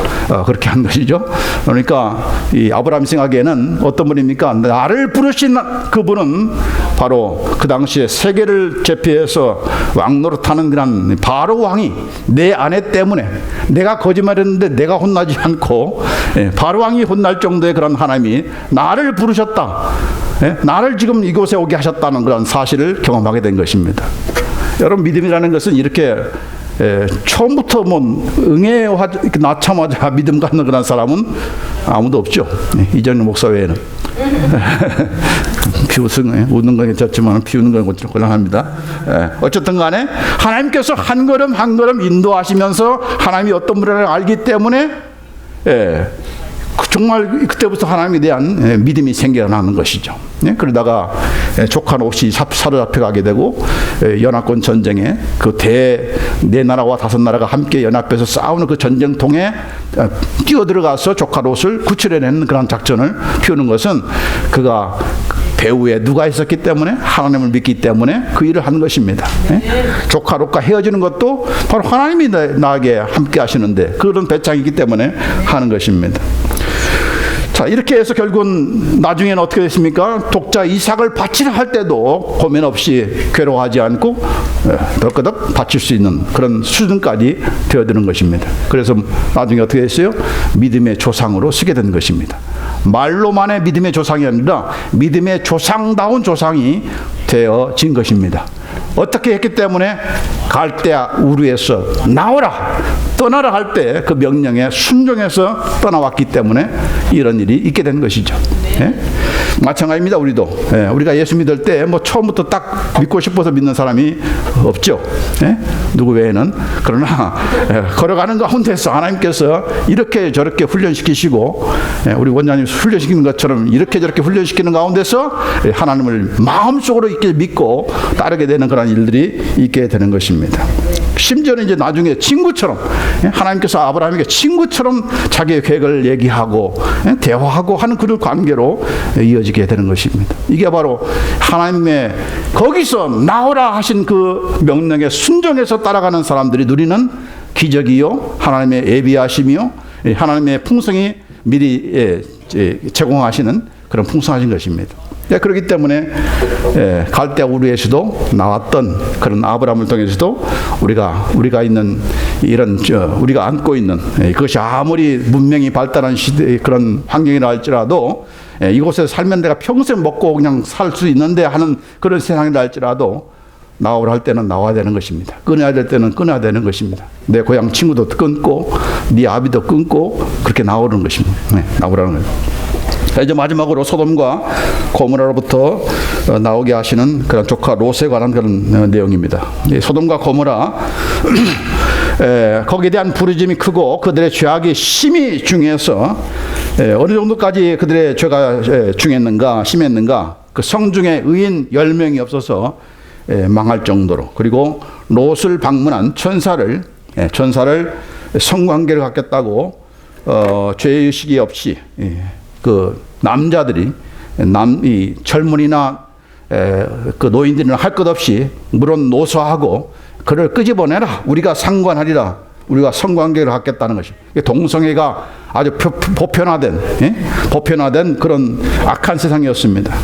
그렇게 한 것이죠. 그러니까 이 아브라함 생각에는 어떤 분입니까? 나를 부르신 그분은 바로 그 당시에 세계를 제패해서 왕노릇하는 그런 바로 왕이 내 아내 때문에 내가 거짓말했는데 내가 혼나지 않고 바로 왕이 혼날 정도의 그런 하나님이 나를 부르셨다. 나를 지금 이곳에 오게 하셨다는 그런 사실을 경험하게 된 것입니다. 여러분, 믿음이라는 것은 이렇게 처음부터 뭐 낳자마자 믿음 갖는 그런 사람은 아무도 없죠. 이전 목사 외에는. 웃는 건 괜찮지만 비웃는 건 곤란합니다. 어쨌든 간에 하나님께서 한 걸음 한 걸음 인도하시면서 하나님이 어떤 분이라는 알기 때문에 정말 그때부터 하나님에 대한 믿음이 생겨나는 것이죠. 그러다가 조카 롯이 사로잡혀가게 되고 연합권 전쟁에 그 네 나라와 다섯 나라가 함께 연합해서 싸우는 그 전쟁통에 뛰어들어가서 조카 롯을 구출해내는 그런 작전을 피우는 것은 그가 배후에 누가 있었기 때문에 하나님을 믿기 때문에 그 일을 한 것입니다. 조카 롯과 헤어지는 것도 바로 하나님이 나에게 함께 하시는데 그런 배짱이기 때문에 하는 것입니다. 자, 이렇게 해서 결국은 나중에는 어떻게 됐습니까? 독자 이삭을 바치려 할 때도 고민 없이 괴로워하지 않고 덜커덕 바칠 수 있는 그런 수준까지 되어드는 것입니다. 그래서 나중에 어떻게 됐어요? 믿음의 조상으로 쓰게 된 것입니다. 말로만의 믿음의 조상이 아니라 믿음의 조상다운 조상이 되어진 것입니다. 어떻게 했기 때문에 갈대아 우르에서 나오라 떠나라 할 때 그 명령에 순종해서 떠나왔기 때문에 이런 일이 있게 된 것이죠. 마찬가지입니다. 우리도 우리가 예수 믿을 때 뭐 처음부터 딱 믿고 싶어서 믿는 사람이 없죠. 누구 외에는. 그러나 걸어가는 가운데서 하나님께서 이렇게 저렇게 훈련시키시고 우리 원장님 훈련시키는 것처럼 이렇게 저렇게 훈련시키는 가운데서 하나님을 마음속으로 있게 믿고 따르게 되는 그런 일들이 있게 되는 것입니다. 심지어는 이제 나중에 친구처럼 하나님께서 아브라함에게 친구처럼 자기의 계획을 얘기하고 대화하고 하는 그런 관계로 이어지게 되는 것입니다. 이게 바로 하나님의 거기서 나오라 하신 그 명령에 순종해서 따라가는 사람들이 누리는 기적이요 하나님의 예비하심이요 하나님의 풍성이 미리 제공하시는 그런 풍성하신 것입니다. 그렇기 때문에 갈대아 우르에서도 나왔던 그런 아브라함을 통해서도 우리가 있는 이런 우리가 안고 있는 그것이 아무리 문명이 발달한 시대 그런 환경이라 할지라도 이곳에서 살면 내가 평생 먹고 그냥 살 수 있는데 하는 그런 세상이라 할지라도 나오라 할 때는 나와야 되는 것입니다. 끊어야 될 때는 끊어야 되는 것입니다. 내 고향 친구도 끊고 네 아비도 끊고 그렇게 나오는 것입니다. 나오라는 거예요. 이제 마지막으로 소돔과 고모라로부터 나오게 하시는 그런 조카 롯에 관한 그런 내용입니다. 소돔과 고모라 거기에 대한 부르짐이 크고 그들의 죄악이 심히 중해서 어느 정도까지 그들의 죄가 중했는가 심했는가 그 성중에 의인 10명이 없어서 망할 정도로 그리고 롯을 방문한 천사를 성관계를 갖겠다고 죄의식이 없이 그 남자들이 이 젊은이나 그 노인들이나 할 것 없이 물론 노소하고 그를 끄집어내라 우리가 상관하리라 우리가 성관계를 갖겠다는 것이 동성애가 아주 보편화된 그런 악한 세상이었습니다.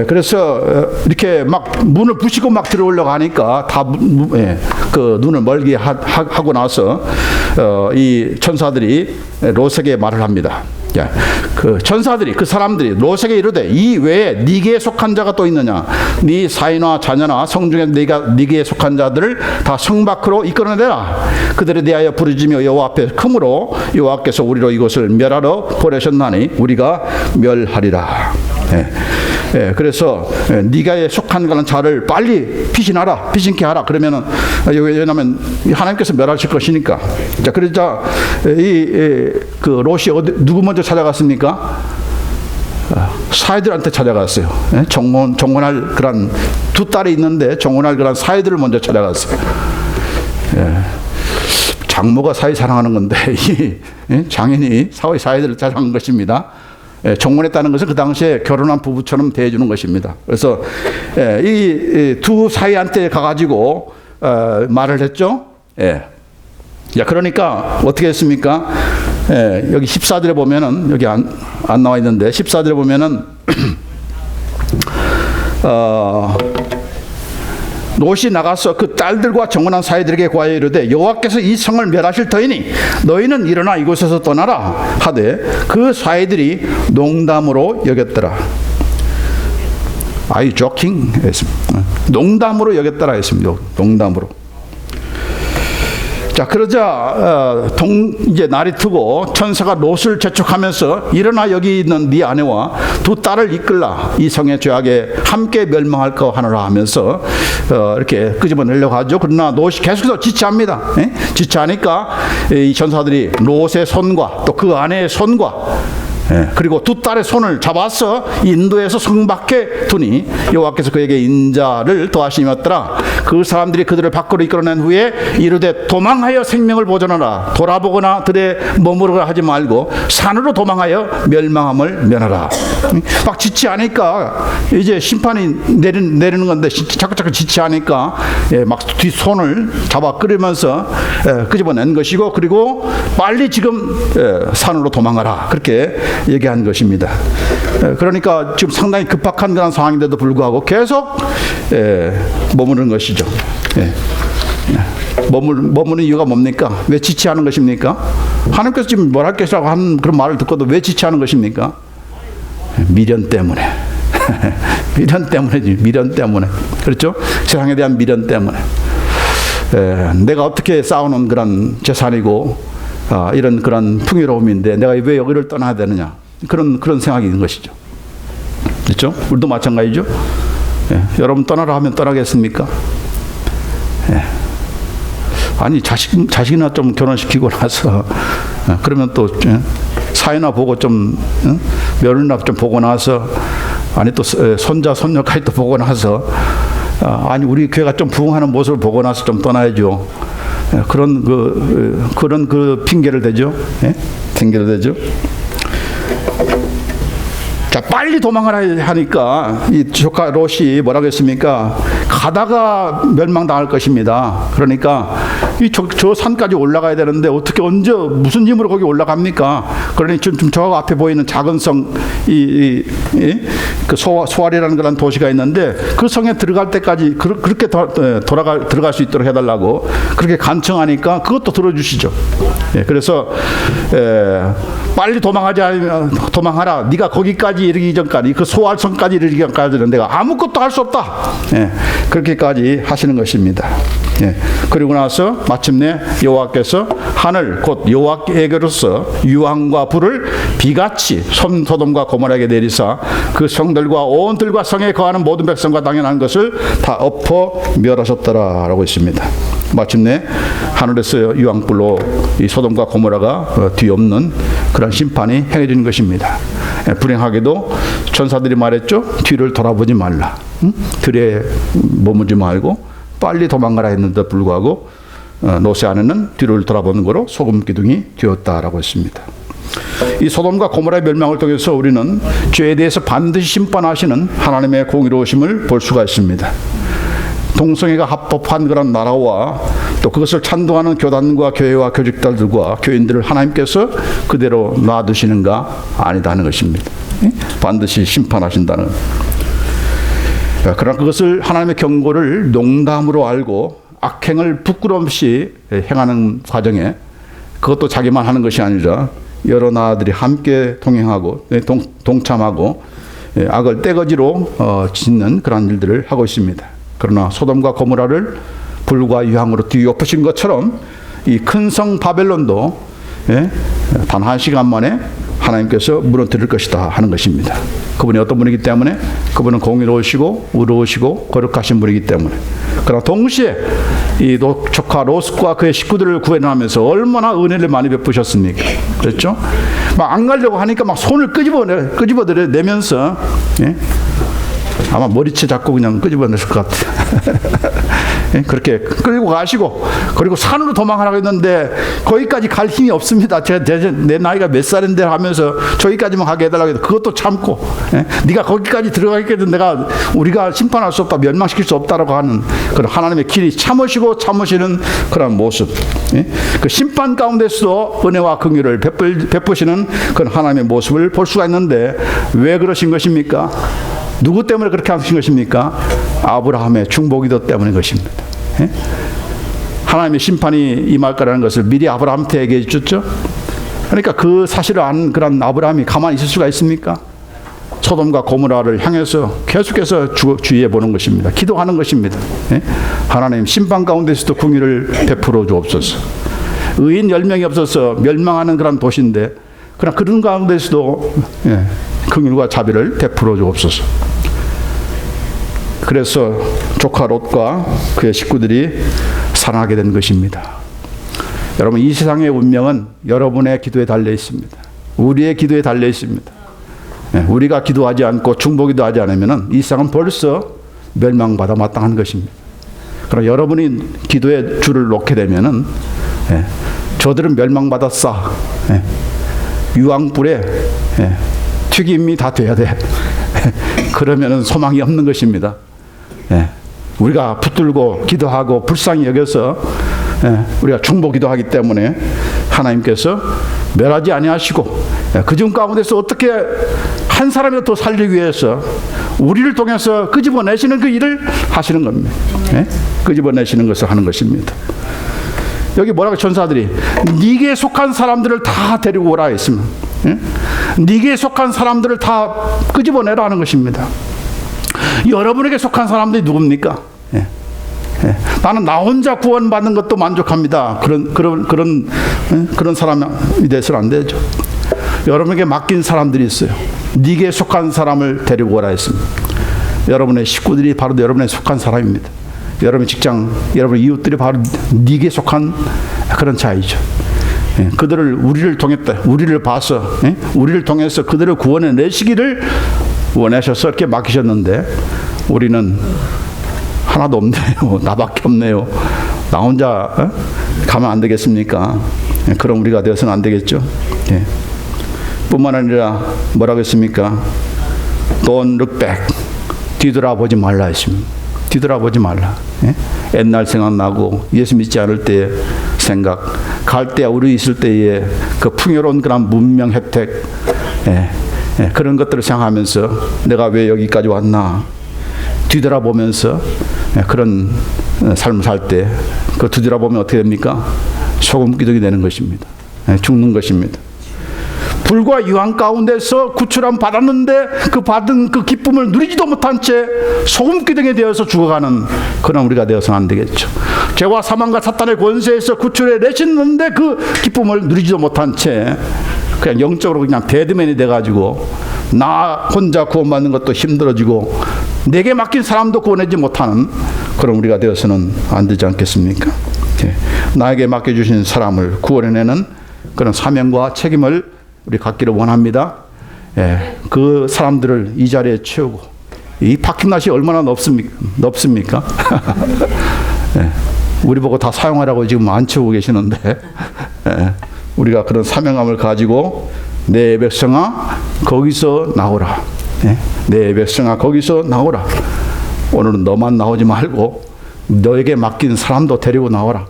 그래서 이렇게 막 문을 부시고 막 들어오려고 하니까 다 그 눈을 멀게 하고 나서 이 천사들이 롯에게 말을 합니다. 그 천사들이 그 사람들이 롯에게 이르되 이 외에 네게 속한 자가 또 있느냐 네 사이나 자녀나 성중에 네게 속한 자들을 다 성 밖으로 이끌어내라 그들에 대하여 부르짖으며 여호와 앞에 크므로 여호와께서 우리로 이곳을 멸하러 보내셨나니 우리가 멸하리라. 그래서 네가 속한 그런 자를 빨리 피신케 하라. 그러면은 왜냐하면 하나님께서 멸하실 것이니까. 자, 그러자 그 롯이 누구 먼저 찾아갔습니까? 사이들한테 찾아갔어요. 정혼할 그런 두 딸이 있는데 정혼할 그런 사이들을 먼저 찾아갔어요. 장모가 사이 사랑하는 건데 이 장인이 사이들을 사랑한 것입니다. 정혼했다는 것은 그 당시에 결혼한 부부처럼 대해주는 것입니다. 그래서 이 두 사이한테 가가지고 말을 했죠. 그러니까 어떻게 했습니까? 여기 14절에 보면은 여기 안 나와 있는데 14절에 보면은 롯이 나가서 그 딸들과 정혼한 사이들에게 구하여 이르되 여호와께서 이 성을 멸하실 터이니 너희는 일어나 이곳에서 떠나라 하되 그 사이들이 농담으로 여겼더라. Are you joking? 농담으로 여겼더라 했습니다. 농담으로. 자, 그러자 이제 날이 트고 천사가 롯을 재촉하면서 일어나 여기 있는 네 아내와 두 딸을 이끌라 이 성의 죄악에 함께 멸망할 거 하노라 하면서 이렇게 끄집어내려고 하죠. 그러나 롯이 계속해서 지체합니다. 지체하니까 이 천사들이 롯의 손과 또 그 아내의 손과 그리고 두 딸의 손을 잡아서 인도에서 성 밖에 두니 여호와께서 그에게 인자를 더하심이었더라. 그 사람들이 그들을 밖으로 이끌어낸 후에 이르되 도망하여 생명을 보존하라. 돌아보거나 들에 머무르거나 하지 말고 산으로 도망하여 멸망함을 면하라. 막 지체하니까 이제 심판이 내리는 건데 자꾸 지체하니까 막 뒷손을 잡아 끌으면서 끄집어낸 것이고 그리고 빨리 지금 산으로 도망가라 그렇게 얘기한 것입니다. 그러니까 지금 상당히 급박한 그런 상황인데도 불구하고 계속 머무르는 것이죠. 머무는 이유가 뭡니까? 왜 지체하는 것입니까? 하나님께서 지금 뭘 할 것이라고 하는 그런 말을 듣고도 왜 지체하는 것입니까? 미련 때문에. 미련 때문에. 그렇죠? 세상에 대한 미련 때문에. 내가 어떻게 쌓아놓은 그런 재산이고 이런 그런 풍요로움인데 내가 왜 여기를 떠나야 되느냐 그런 생각이 있는 것이죠. 그렇죠? 우리도 마찬가지죠. 여러분 떠나라 하면 떠나겠습니까? 아니 자식이나 좀 결혼시키고 나서 그러면 또 사이나 보고 좀 며느리나 좀 보고 나서 아니 또 손자 손녀까지 또 보고 나서 아니 우리 교회가 좀 부흥하는 모습을 보고 나서 좀 떠나야죠. 그런 그 핑계를 대죠. 핑계를 대죠. 자, 빨리 도망가라 하니까 이 조카 롯이 뭐라고 했습니까? 가다가 멸망당할 것입니다. 그러니까 저 산까지 올라가야 되는데 어떻게 언제 무슨 힘으로 거기 올라갑니까? 그러니 지금 저 앞에 보이는 작은 성, 그 소알이라는 그런 도시가 있는데 그 성에 들어갈 때까지 그렇게 들어갈 수 있도록 해달라고 그렇게 간청하니까 그것도 들어주시죠. 예, 그래서 빨리 도망하라. 네가 거기까지 이르기 전까지 그 소알성까지 이르기 전까지는 내가 아무것도 할 수 없다. 예, 그렇게까지 하시는 것입니다. 예, 그리고 나서 마침내 여호와께서 하늘 곧 여호와에게로서 유황과 불을 비같이 소돔과 고모라에게 내리사 그 성들과 온 들과 성에 거하는 모든 백성과 당연한 것을 다 엎어 멸하셨더라라고 있습니다. 마침내 하늘에서 유황불로 이 소돔과 고모라가 뒤엎는 그런 심판이 행해지는 것입니다. 불행하게도 천사들이 말했죠. 뒤를 돌아보지 말라. 들에 머무지 말고 빨리 도망가라 했는데 불구하고 노새 안에는 뒤를 돌아보는 거로 소금 기둥이 되었다라고 했습니다. 이 소돔과 고모라의 멸망을 통해서 우리는 죄에 대해서 반드시 심판하시는 하나님의 공의로우심을 볼 수가 있습니다. 동성애가 합법한 그런 나라와 또 그것을 찬동하는 교단과 교회와 교직들과 교인들을 하나님께서 그대로 놔두시는가? 아니다 하는 것입니다. 반드시 심판하신다는. 그러나 그것을 하나님의 경고를 농담으로 알고 악행을 부끄럼 없이 행하는 과정에 그것도 자기만 하는 것이 아니라 여러 나라들이 함께 동행하고 동참하고 악을 떼거지로 짓는 그런 일들을 하고 있습니다. 그러나 소돔과 고모라를 불과 유황으로 뒤엎으신 것처럼 이 큰 성 바벨론도 단 한 시간 만에 하나님께서 무너뜨릴 것이다 하는 것입니다. 그분이 어떤 분이기 때문에? 그분은 공의로우시고 의로우시고 거룩하신 분이기 때문에. 그러나 동시에 이 조카 롯과 그의 식구들을 구원하면서 얼마나 은혜를 많이 베푸셨습니까? 그렇죠? 막 안 가려고 하니까 막 손을 끄집어내면서 아마 머리채 잡고 그냥 끄집어냈을 것 같아요. 그렇게 끌고 가시고 그리고 산으로 도망가라고 했는데 거기까지 갈 힘이 없습니다. 내 나이가 몇 살인데 하면서 저기까지만 가게 해달라고 해도 그것도 참고 네가 거기까지 들어가겠거든 우리가 심판할 수 없다 멸망시킬 수 없다라고 하는 그런 하나님의 길이 참으시는 그런 모습, 그 심판 가운데서도 은혜와 긍휼을 베푸시는 그런 하나님의 모습을 볼 수가 있는데 왜 그러신 것입니까? 누구 때문에 그렇게 하신 것입니까? 아브라함의 중보기도 때문인 것입니다. 하나님의 심판이 임할 거라는 것을 미리 아브라함한테 얘기해 주셨죠. 그러니까 그 사실을 아는 그런 아브라함이 가만히 있을 수가 있습니까? 소돔과 고모라를 향해서 계속해서 주의해 보는 것입니다. 기도하는 것입니다. 하나님 심판 가운데서도 긍휼을 베풀어 주옵소서. 의인 10명이 없어서 멸망하는 그런 도시인데 그러나 그런 가운데서도 긍휼과 자비를 베풀어 주옵소서. 그래서 조카 롯과 그의 식구들이 살아나게 된 것입니다. 여러분, 이 세상의 운명은 여러분의 기도에 달려 있습니다. 우리의 기도에 달려 있습니다. 우리가 기도하지 않고 중보기도 하지 않으면 이 세상은 벌써 멸망받아 마땅한 것입니다. 그러나 여러분이 기도에 줄을 놓게 되면은 저들은 멸망받았어. 유황불에 튀김이 다 돼야 돼. 그러면은 소망이 없는 것입니다. 우리가 붙들고 기도하고 불쌍히 여겨서 우리가 중보기도하기 때문에 하나님께서 멸하지 아니하시고 그중 가운데서 어떻게 한 사람이라도 더 살리기 위해서 우리를 통해서 끄집어내시는 그 일을 하시는 겁니다. 끄집어내시는 것을 하는 것입니다. 여기 뭐라고 천사들이 네게 속한 사람들을 다 데리고 오라 했습니다. 네게 속한 사람들을 다 끄집어내라 하는 것입니다. 여러분에게 속한 사람들이 누굽니까? 나는 나 혼자 구원받는 것도 만족합니다. 그런 사람이 돼서는 안 되죠. 여러분에게 맡긴 사람들이 있어요. 네게 속한 사람을 데리고 오라 했습니다. 여러분의 식구들이 바로 여러분에 속한 사람입니다. 여러분의 직장, 여러분의 이웃들이 바로 네게 속한 그런 자이죠. 우리를 통했다. 우리를 봐서, 우리를 통해서 그들을 구원해 내시기를 원하셔서 이렇게 맡기셨는데 우리는 하나도 없네요. 나밖에 없네요. 나 혼자 가면 안 되겠습니까? 그럼 우리가 되어서는 안 되겠죠. 뿐만 아니라 뭐라고 했습니까? Don't look back. 뒤돌아보지 말라 했습니다. 뒤돌아보지 말라. 예? 옛날 생각나고 예수 믿지 않을 때 생각, 갈 때 우리 있을 때의 그 풍요로운 그런 문명 혜택, 그런 것들을 생각하면서 내가 왜 여기까지 왔나 뒤돌아보면서 그런 삶을 살 때 그 뒤돌아보면 어떻게 됩니까? 소금기둥이 되는 것입니다. 죽는 것입니다. 불과 유황 가운데서 구출함 받았는데 그 받은 그 기쁨을 누리지도 못한 채 소금기둥이 되어서 죽어가는 그런 우리가 되어서는 안 되겠죠. 죄와 사망과 사탄의 권세에서 구출해 내셨는데 그 기쁨을 누리지도 못한 채 그냥 영적으로 그냥 배드맨이 돼가지고 나 혼자 구원받는 것도 힘들어지고 내게 맡긴 사람도 구원하지 못하는 그런 우리가 되어서는 안 되지 않겠습니까? 나에게 맡겨주신 사람을 구원해내는 그런 사명과 책임을 우리 갖기를 원합니다. 그 사람들을 이 자리에 채우고 이 박힌낫이 얼마나 넓습니까? 우리 보고 다 사용하라고 지금 안 채우고 계시는데 우리가 그런 사명감을 가지고 내 백성아 거기서 나오라. 내 백성아 거기서 나오라. 오늘은 너만 나오지 말고 너에게 맡긴 사람도 데리고 나오라.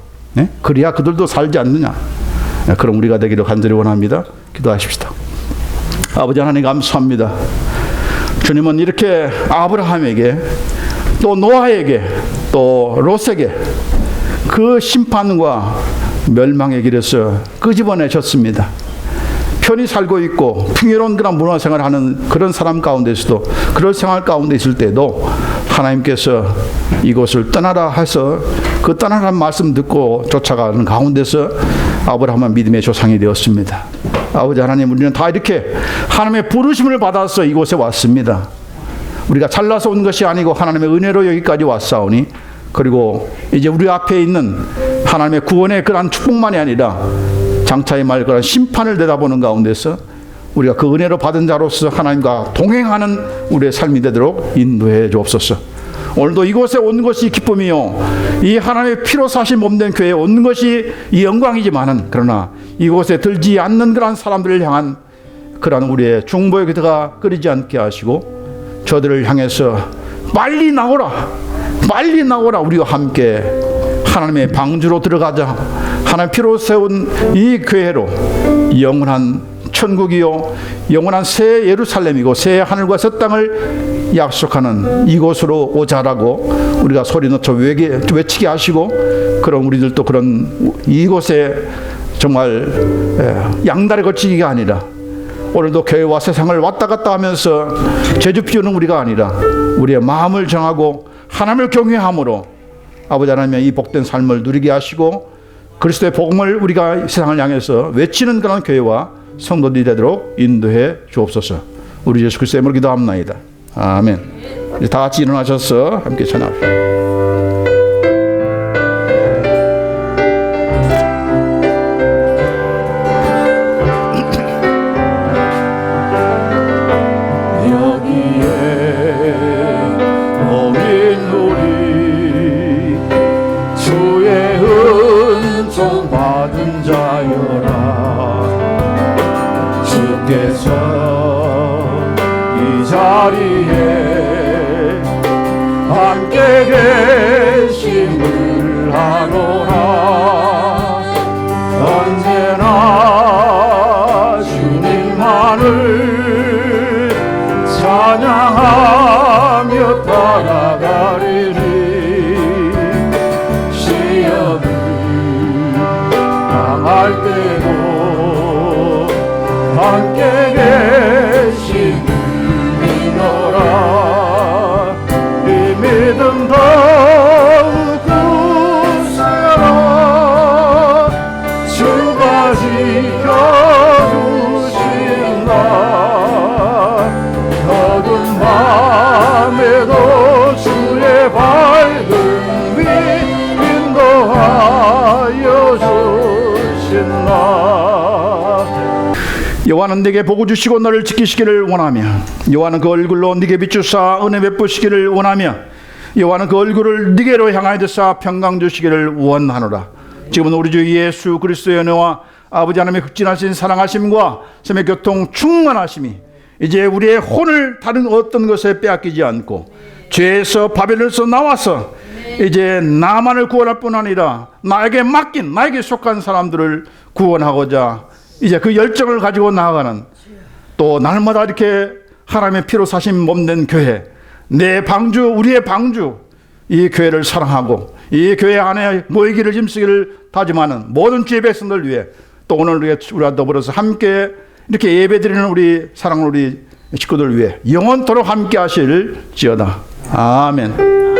그래야 그들도 살지 않느냐. 그럼 우리가 되기를 간절히 원합니다. 기도하십시다. 아버지 하나님 감사합니다. 주님은 이렇게 아브라함에게 또 노아에게 또 롯에게 그 심판과 멸망의 길에서 끄집어내셨습니다. 편히 살고 있고 풍요로운 그런 문화생활을 하는 그런 사람 가운데서도 그런 생활 가운데 있을 때도 하나님께서 이곳을 떠나라 해서 그 떠나라는 말씀 듣고 쫓아가는 가운데서 아브라함은 믿음의 조상이 되었습니다. 아버지 하나님, 우리는 다 이렇게 하나님의 부르심을 받아서 이곳에 왔습니다. 우리가 잘나서 온 것이 아니고 하나님의 은혜로 여기까지 왔사오니, 그리고 이제 우리 앞에 있는 하나님의 구원의 그러한 축복만이 아니라 장차의 말 그런 심판을 내다보는 가운데서 우리가 그 은혜로 받은 자로서 하나님과 동행하는 우리의 삶이 되도록 인도해 주옵소서. 오늘도 이곳에 온 것이 기쁨이요 이 하나님의 피로 사신 몸된 교회에 온 것이 이 영광이지만은, 그러나 이곳에 들지 않는 그러한 사람들을 향한 그러한 우리의 중보의 기도가 끓이지 않게 하시고 저들을 향해서 빨리 나오라, 빨리 나오라, 우리와 함께 하나님의 방주로 들어가자. 하나님 피로 세운 이 교회로 영원한 천국이요 영원한 새 예루살렘이고 새 하늘과 새 땅을 약속하는 이곳으로 오자라고 우리가 소리 넣어 외치게 하시고, 그럼 우리들도 그런 이곳에 정말 양다리 걸치기가 아니라 오늘도 교회와 세상을 왔다 갔다 하면서 죄주 피우는 우리가 아니라 우리의 마음을 정하고 하나님을 경외함으로 아버지 하나님의 이 복된 삶을 누리게 하시고 그리스도의 복음을 우리가 세상을 향해서 외치는 그런 교회와 성도들이 되도록 인도해 주옵소서. 우리 예수 그리스도의 이름으로 기도합나이다. 아멘. 이제 다 같이 일어나셔서 함께 찬양합시다. 이 자리에 함께 계심을 하노라. 언제나 주님만을 찬양하며 따라가리니 시험을 당할 때도 함께 계심을 믿노라. 이 믿음 더욱 굳세어라. 주가 지켜주신 날 어두운 밤에도 주의 밝은 빛 인도하여 주신 날. 여호와는 네게 복을 주시고 너를 지키시기를 원하며, 여호와는 그 얼굴로 네게 비추사 은혜 베푸시기를 원하며, 여호와는 그 얼굴을 네게로 향하여 드사 평강 주시기를 원하노라. 지금은 우리 주 예수 그리스도의 은혜와 아버지 하나님의 극진하신 사랑하심과 섬의 교통 충만하심이 이제 우리의 혼을 다른 어떤 것에 빼앗기지 않고 죄에서 바벨론에서 나와서 이제 나만을 구원할 뿐 아니라 나에게 맡긴 나에게 속한 사람들을 구원하고자 이제 그 열정을 가지고 나아가는, 또 날마다 이렇게 하나님의 피로 사신 몸된 교회, 내 방주, 우리의 방주, 이 교회를 사랑하고 이 교회 안에 모이기를 힘쓰기를 다짐하는 모든 주의 백성들 위해, 또 오늘 우리가 더불어서 함께 이렇게 예배드리는 우리 사랑하는 우리 식구들 위해 영원토록 함께 하실지어다. 아멘.